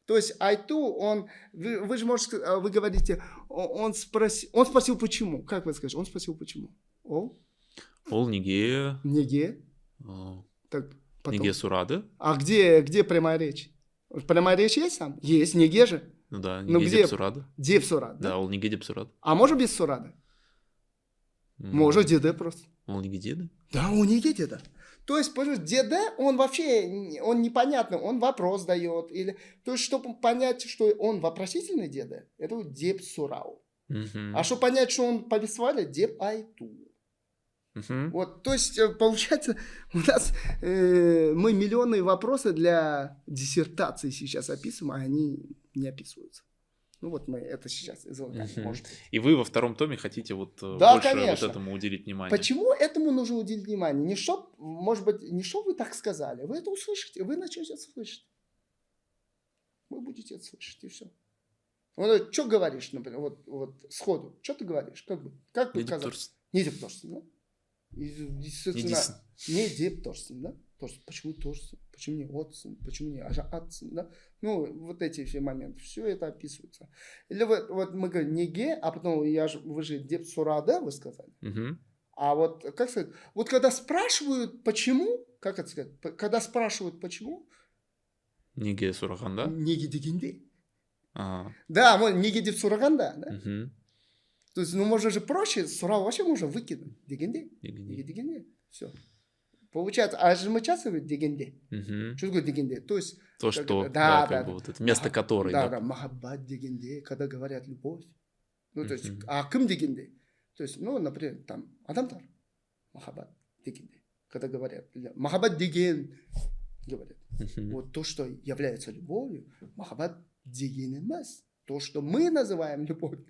То есть айту, вы же можете, вы говорите, он спросил почему. Как вы скажете? Он спросил почему. Ол неге Неге. э, Так, потом. неге сурады? А где прямая речь? Прямая речь есть там? Есть, неге же. Ну да, Ну, неге где? деп сурады. Деп сурады. Да, ол неге деп сурады. А может без сурады? Может деде просто. Ол неге деді? Да, он неге деда. То есть, пожалуйста, деде, он вообще, он непонятный, он вопрос дает. Или, то есть, чтобы понять, что он вопросительный деда, это вот деп сурау. Мгм. А чтобы понять, что он повествовали, деп айту. Мгм. Вот, то есть, получается, у нас мы миллионные вопросы для диссертации сейчас описываем, а они не описываются. Ну вот мы это сейчас излагаем, Мгм. может быть. И вы во втором томе хотите вот Да, больше конечно. вот этому уделить внимание. Почему этому нужно уделить внимание? Не чтоб, может быть, не что вы так сказали, вы это услышите, вы начнете это слышать. Вы будете это слышать, и все. Вот, что говоришь, например, вот сходу, что ты говоришь, как бы Не сказать? Дипторс. Не деп торсын, да? Естественно, Не Дисон. не деп торсын, да? Почему торсын? Почему не отсын? Почему не атсын, да? Ну, вот эти все моменты, все это описывается. Или вот мы говорим неге, а потом вы же деп сурада, вы сказали. Мгм. А вот, как сказать, вот когда спрашивают, почему, как это сказать, когда спрашивают, почему, Неге сураганда? неге дегенде. А, Да, неге деп сураганда, да? мгм. То есть, ну, можно же проще, сурау вообще можно выкинуть. Дегенде. Неге. Неге дегенде. Все. Получается, а же мы часто говорим дегенде. Мгм. Что такое дегенде? То есть, То, как что, это, да, да, как да, бы вот это место которой, да, да. махаббат дегенде, когда говорят любовь. Ну, то есть, Мгм. а кым дегенде? То есть, ну, например, там, адамдар, махаббат дегенде. Когда говорят, махаббат деген, говорят. Мгм. Вот то, что является любовью, махаббат деген эмас. То, что мы называем любовью.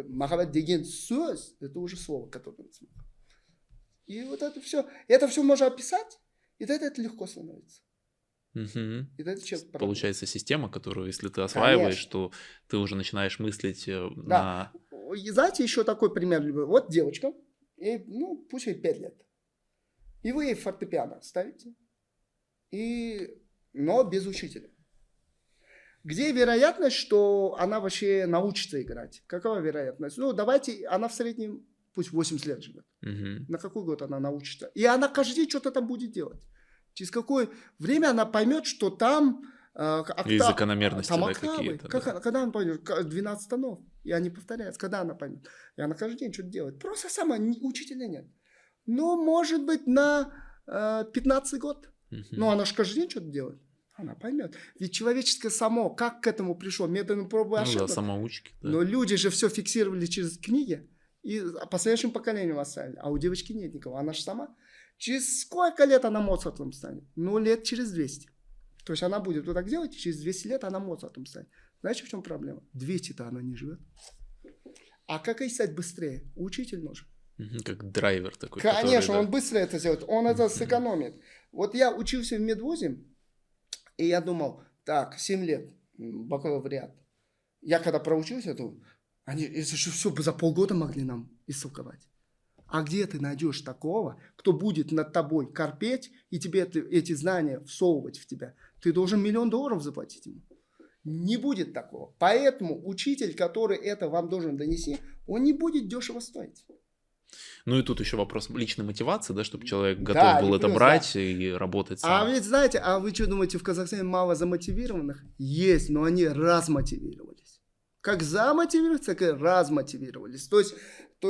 Махаббат деген сөз, это уже слово, которое мы смотрим. И вот это все можно описать, и тогда это легко становится. Мгм. И тогда человек Получается система, которую, если ты осваиваешь, Конечно. то ты уже начинаешь мыслить Да. И знаете, еще такой пример люблю. Вот девочка, ей, ну, пусть ей 5 лет. И вы ей фортепиано ставите, но без учителя. Где вероятность, что она вообще научится играть? Какова вероятность? Ну, давайте, она в среднем, пусть 80 лет живет. Мгм. На какой год она научится? И она каждый день что-то там будет делать. Через какое время она поймет, что там... И закономерности, там да, октавы. какие-то, да. Когда она поймет? 12 тонов. И они повторяются. Когда она поймет? И она каждый день что-то делает. Просто сама, учителя нет. Но, может быть, на 15 год. Мгм. Но она же каждый день что-то делает. Она поймет. Ведь человеческое само, как к этому пришло? Методом пробы и Ну да, ошибок. самоучки. Да. Но люди же все фиксировали через книги. И по следующим поколениям оставили. А у девочки нет никого. Она же сама. Через сколько лет она Моцартом станет? Ну, лет через 200. То есть она будет вот так делать, и через 200 лет она Моцартом станет. Знаете, в чем проблема? 200-то она не живет. А как ей стать быстрее? Учитель нужен. Мгм. Как драйвер такой. Конечно, который, он да. быстро это сделает. Он это сэкономит. Вот я учился в медвузе, и я думал, так, 7 лет, бакалавриат. Я когда проучился, то они это же все за полгода могли нам истолковать. А где ты найдешь такого, кто будет над тобой корпеть и тебе эти знания всовывать в тебя? Ты должен $1 000 000 заплатить ему. Не будет такого. Поэтому учитель, который это вам должен донести, он не будет дешево стоить. Ну и тут еще вопрос личной мотивации, да, чтобы человек Да, готов был не это плюс, брать да. и работать А сам. ведь знаете, а вы что думаете, в Казахстане мало замотивированных? Есть, но они размотивировались. Как замотивировались, так и размотивировались. То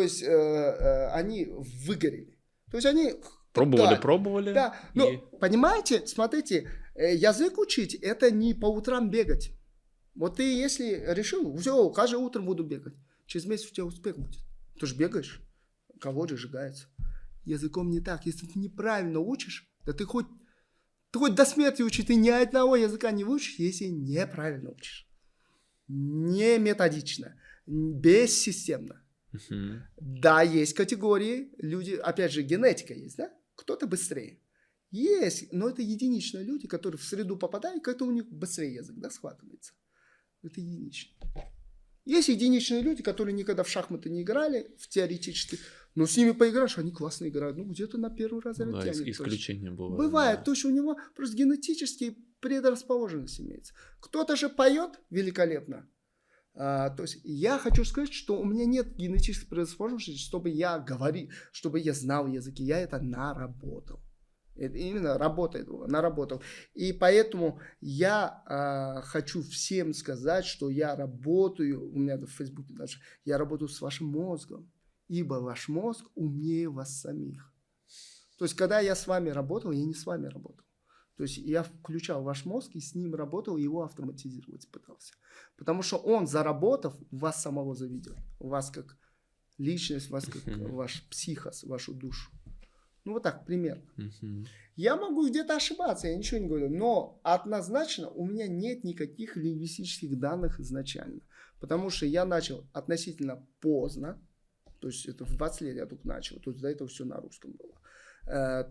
есть они выгорели. То есть они... Пробовали. Да, ну, понимаете, смотрите, язык учить, это не по утрам бегать. Вот ты если решил, все, каждое утро буду бегать. Через месяц у тебя успех будет. Ты же бегаешь, калории сжигаются. Языком не так. Если ты неправильно учишь, да ты хоть до смерти учи, ты ни одного языка не выучишь, если неправильно учишь. Не методично, бессистемно. Да, есть категории, люди, опять же, генетика есть, да? Кто-то быстрее. Есть, но это единичные люди, которые в среду попадают, как-то у них быстрее язык, да, схватывается. Это единично. Есть единичные люди, которые никогда в шахматы не играли, в теоретически, но с ними поиграешь, они классно играют. Ну, где-то на первый разряд Да, тянет. исключения бывают. Бывает, да. то есть у него просто генетические предрасположенность имеется. Кто-то же поет великолепно. То есть я хочу сказать, что у меня нет генетической предрасположенности, чтобы я говорил, чтобы я знал языки. Я это наработал. Это именно наработал. И поэтому я хочу всем сказать, что я работаю, у меня в Фейсбуке даже, я работаю с вашим мозгом, ибо ваш мозг умнее вас самих. То есть, когда я с вами работал, я не с вами работал. То есть, я включал ваш мозг и с ним работал, его автоматизировать пытался. Потому что он, заработав, вас самого заведет. Вас как личность, вас как ваш психос, вашу душу. Ну, вот так, примерно. Я могу где-то ошибаться, я ничего не говорю. Но однозначно у меня нет никаких лингвистических данных изначально. Потому что я начал относительно поздно. То есть, это в 20 лет я только начал. То есть, до этого все на русском было.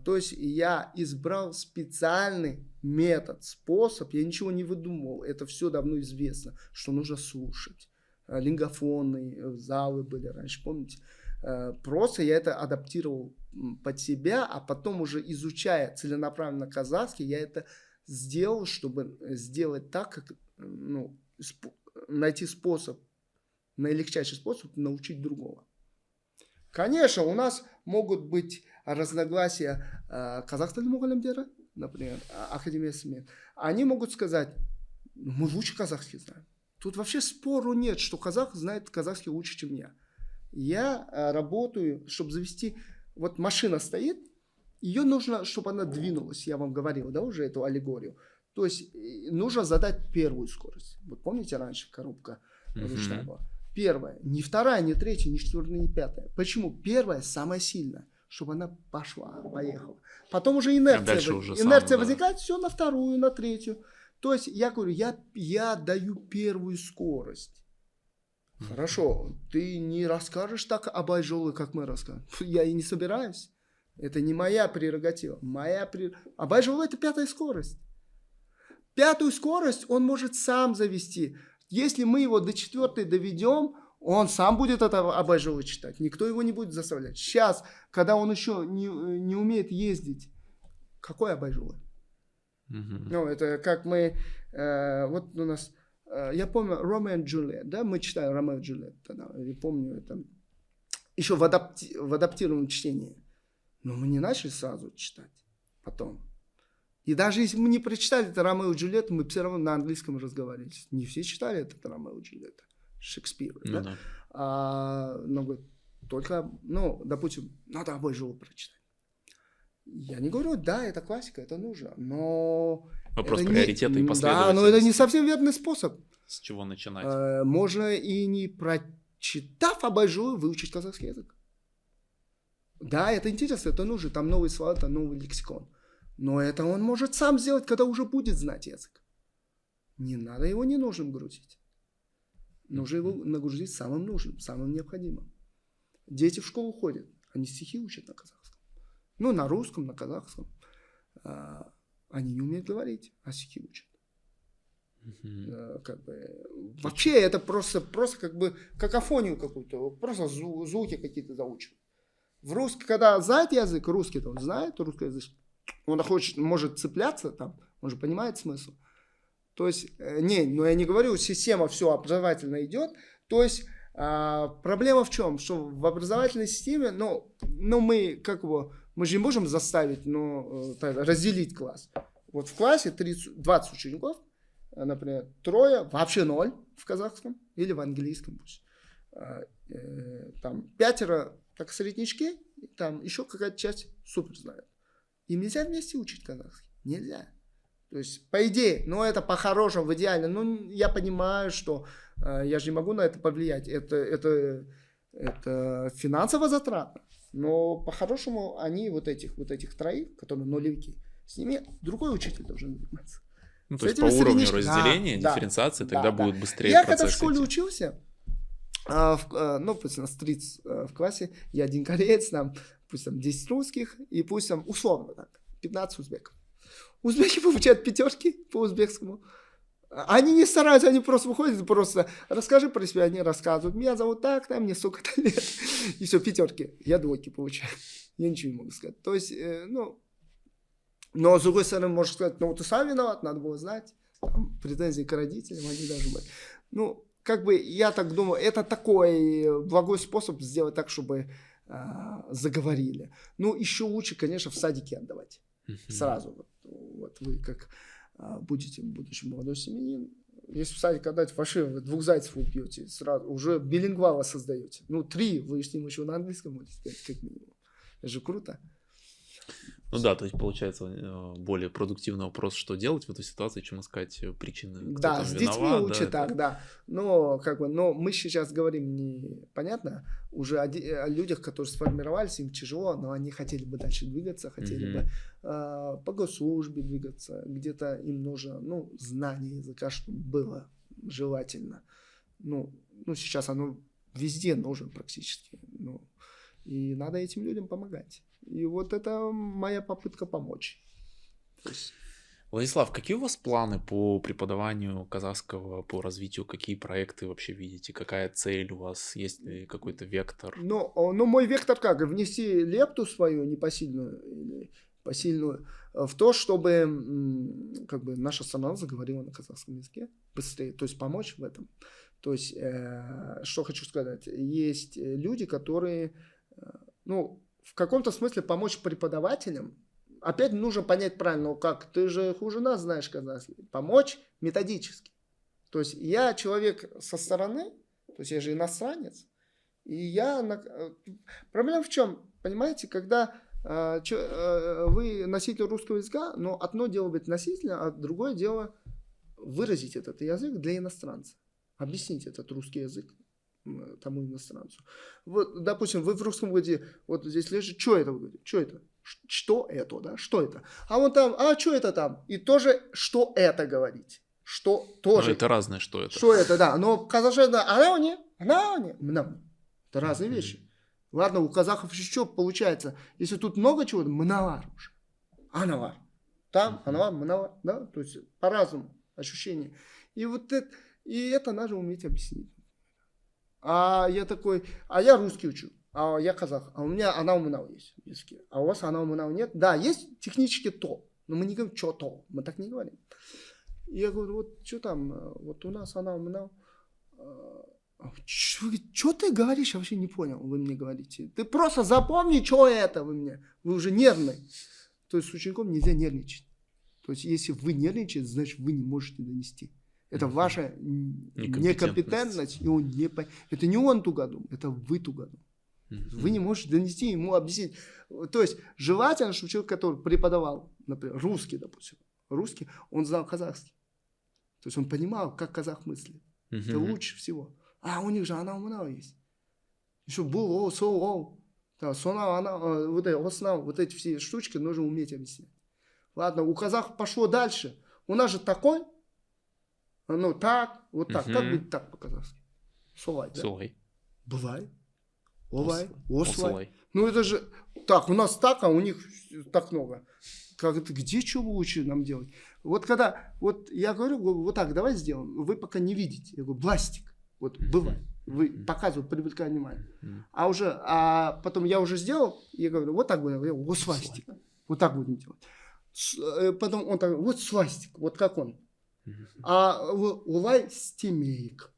То есть, я избрал специальный метод, способ. Я ничего не выдумывал. Это все давно известно, что нужно слушать. Лингофонные залы были раньше, помните? Просто я это адаптировал под себя, а потом уже изучая целенаправленно казахский, я это сделал, чтобы сделать так, как, ну, найти способ, наилегчайший способ научить другого. Конечно, у нас могут быть разногласия казахстан мұғалімдері, например, Академия СМИ. Они могут сказать, мы лучше казахский знаем. Тут вообще спору нет, что казах знает казахский лучше, чем я. Я работаю, чтобы завести... Вот машина стоит, ее нужно, чтобы она двинулась. Я вам говорил, да, уже эту аллегорию. То есть нужно задать первую скорость. Вот помните, раньше коробка ручная была? Первая. Не вторая, не третья, не четвертая, не пятая. Почему? Первая самая сильная, чтобы она пошла, поехала. Потом уже инерция возникает, все на вторую, на третью. То есть я говорю, я даю первую скорость. Хорошо, ты не расскажешь так об Айжоле, как мы расскажем. Я и не собираюсь. Это не моя прерогатива. Абайжоле — это пятая скорость. Пятую скорость он может сам завести. Если мы его до четвертой доведем, он сам будет это Абайжоле читать. Никто его не будет заставлять. Сейчас, когда он еще не умеет ездить, какой Абайжоле? Ну, это как мы... вот у нас... Я помню Ромео и Джульетт, да, мы читали Ромео и Джульетт тогда, я помню это, еще в адаптированном чтении, но мы не начали сразу читать, потом. И даже если мы не прочитали это Ромео и Джульетт, мы все равно на английском разговаривали. Не все читали это Ромео и Джульетт, Шекспира, да? Но только, ну, допустим, надо Абайжоле прочитать. Я не говорю, да, это классика, это нужно, но... Вопрос приоритета и последовательности. Да, но это не совсем верный способ. С чего начинать? Можно и не прочитав Абайжоле выучить казахский язык. Да, это интересно, это нужно, там новые слова, там новый лексикон. Но это он может сам сделать, когда уже будет знать язык. Не надо его ненужным грузить. Нужно его нагрузить самым нужным, самым необходимым. Дети в школу ходят, они стихи учат на казахском. Ну, на русском, на казахском. Они не умеют говорить, а стихи учат. Как бы, вообще это просто как бы какофонию какую-то, просто звуки какие-то заучивают. В русском, когда знает язык, русский он знает, русский язык, он может цепляться там, он же понимает смысл. То есть, но я не говорю, система все образовательно идет, то есть Проблема в чем? Что в образовательной системе, мы мы же не можем заставить, разделить класс. Вот в классе 20 учеников, например, 3 вообще 0 в казахском или в английском. Там 5 так среднячки, там еще какая-то часть супер знает. Им нельзя вместе учить казахский. Нельзя. То есть, по идее, это по-хорошему, в идеале. Я понимаю, что я же не могу на это повлиять. Это финансово затратно. Но по-хорошему они вот этих 3, которые нулевики, с ними другой учитель должен заниматься. То есть по уровню разделения, дифференциации тогда будет быстрее я процесс. Я когда в школе учился, пусть у нас 30 в классе, я один кореец, пусть там 10 русских, и пусть там условно так, 15 узбеков. Узбеки получают 5 по узбекскому. Они не стараются, они просто выходят, просто расскажи про себя, они рассказывают. Меня зовут так, мне столько-то лет. И все, 5. Я 2 получаю. Я ничего не могу сказать. То есть, но с другой стороны, можно сказать, ты сам виноват, надо было знать. Там, претензии к родителям, они даже были. Я так думаю, это такой благой способ сделать так, чтобы заговорили. Еще лучше, конечно, в садике отдавать. Сразу. Вот вы как будете в будущем молодой семьянин, если в садик отдать, вообще вы 2 зайцев убьете, сразу уже билингвала создаете. 3, вы с ним еще на английском будете сказать, как минимум. Это же круто. То есть получается более продуктивный вопрос, что делать в этой ситуации, чем искать причины. Да, с детьми лучше так, да. Но мы сейчас говорим понятно, уже о людях, которые сформировались, им тяжело, но они хотели бы дальше двигаться, хотели бы по госслужбе двигаться, где-то им нужно, знание языка, чтобы было желательно. Сейчас оно везде нужно практически. И надо этим людям помогать. И вот это моя попытка помочь. Владислав, какие у вас планы по преподаванию казахского, по развитию, какие проекты вообще видите, какая цель у вас, есть ли какой-то вектор? Мой вектор как? Внести лепту свою непосильную или посильную в то, чтобы наша страна заговорила на казахском языке быстрее, то есть помочь в этом. То есть, что хочу сказать, есть люди, которые, в каком-то смысле помочь преподавателям. Опять нужно понять правильно, как ты же хуже нас знаешь казахский. Помочь методически. То есть я человек со стороны, то есть я же иностранец, и проблема в чем? Понимаете, когда вы носитель русского языка, но одно дело быть носителем, а другое дело выразить этот язык для иностранца. Объяснить этот русский язык тому иностранцу. Вот, допустим, вы в русском говорите, вот здесь лежит, что это? Вы говорите, что это? Что это, да? Что это? А он там, что это там? И тоже, что это говорить? Что тоже. Это разное, что это. Что это, да. Но казахское, она не. Это разные вещи. Ладно, у казахов еще что получается? Если тут много чего, мынавар уже. Анавар. Там, анавар, мынавар. Да? То есть по-разному ощущения. И вот это надо уметь объяснить. А я русский учу, а я казах, а у меня анау-мынау есть в языке, а у вас анау-мынау нет. Да, есть технически то, но мы не говорим, что то, мы так не говорим. И я говорю, вот что там, вот у нас анау-мынау. Что ты говоришь, я вообще не понял, вы мне говорите. Ты просто запомни, что это вы уже нервный. То есть с учеником нельзя нервничать. То есть если вы нервничаете, значит вы не можете донести. Это ваша некомпетентность, и это не он тугодум, это вы тугодум. Вы не можете донести ему, объяснить. То есть желательно, чтобы человек, который преподавал, например, русский, допустим, он знал казахский. То есть он понимал, как казах мыслит. Это лучше всего. А у них же анау-мынау есть. Еще был, вот эти все штучки нужно уметь объяснять. Ладно, у казахов пошло дальше. У нас же такой. Так, вот так. Как будет так по-казахски? Солай, да? Солай. Бывай. Олай. Ослай. Ослай. Это же... Так, у нас так, а у них так много. Как это, где что лучше нам делать? Вот когда... Вот я говорю, вот так, давай сделаем. Вы пока не видите. Я говорю, бластик. Вот, бывай. Вы показывают, привлекая внимание. А потом я уже сделал, и я говорю, вот так будем делать. Вот свастик. Вот так будем делать. Потом он так, вот свастик. Вот как он. А улай стимейк.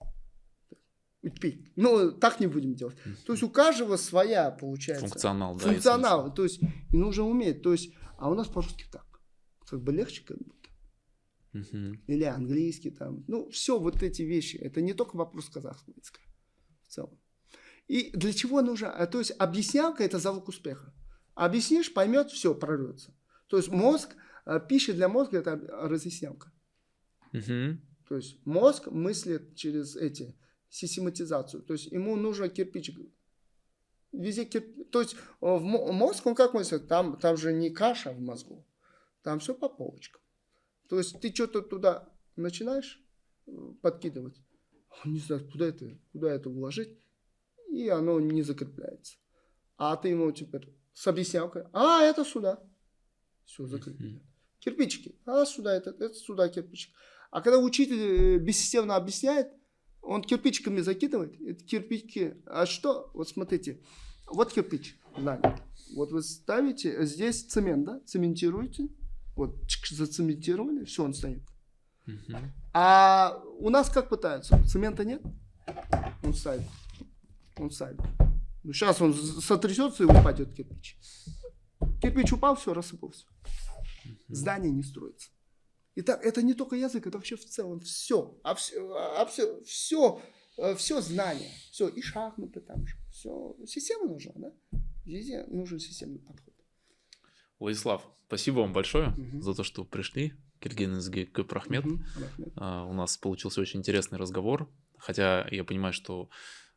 Пить. Но так не будем делать. То есть у каждого своя, получается. Функционал, да. Функционал. То есть и нужно уметь. То есть, а у нас по-русски так. Как бы легче как будто. Или английский там. Ну, все вот эти вещи. Это не только вопрос казахского языка. В целом. И для чего нужно? То есть объяснялка – это залог успеха. Объяснишь, поймет, все, прорвется. То есть мозг, пища для мозга – это разъяснялка. То есть мозг мыслит через систематизацию. То есть ему нужно кирпичик. Везде кирпич. То есть мозг, он как мыслит? Там же не каша в мозгу. Там все по полочкам. То есть ты что-то туда начинаешь подкидывать. Он не знает, куда это вложить. И оно не закрепляется. А ты ему теперь с объяснялкой. Это сюда. Все, закрепили. Кирпичики. Сюда, это сюда кирпичик. А когда учитель бессистемно объясняет, он кирпичиками закидывает. Это кирпичики. А что? Вот смотрите. Вот кирпич. Вот вы ставите. Здесь цемент, да? Цементируете. Вот зацементировали. Все, он стоит. А у нас как пытаются? Цемента нет? Он ставит. Сейчас он сотрясется и упадет кирпич. Кирпич упал, все, рассыпался. Здание не строится. Итак, это не только язык, это вообще в целом все. Все знания. Все, и шахматы там же. Все. Система нужна, да? Везде нужен системный подход. Владислав, спасибо вам большое за то, что пришли. Киргенизге көп рахмет. У нас получился очень интересный разговор. Хотя я понимаю, что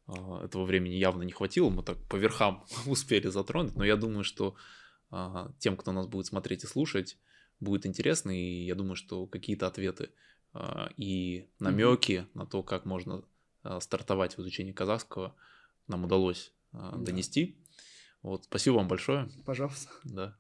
этого времени явно не хватило. Мы так по верхам успели затронуть. Но я думаю, что тем, кто нас будет смотреть и слушать, будет интересно. И я думаю, что какие-то ответы и намеки на то, как можно стартовать в изучении казахского, нам удалось донести. Вот, спасибо вам большое. Пожалуйста. Да.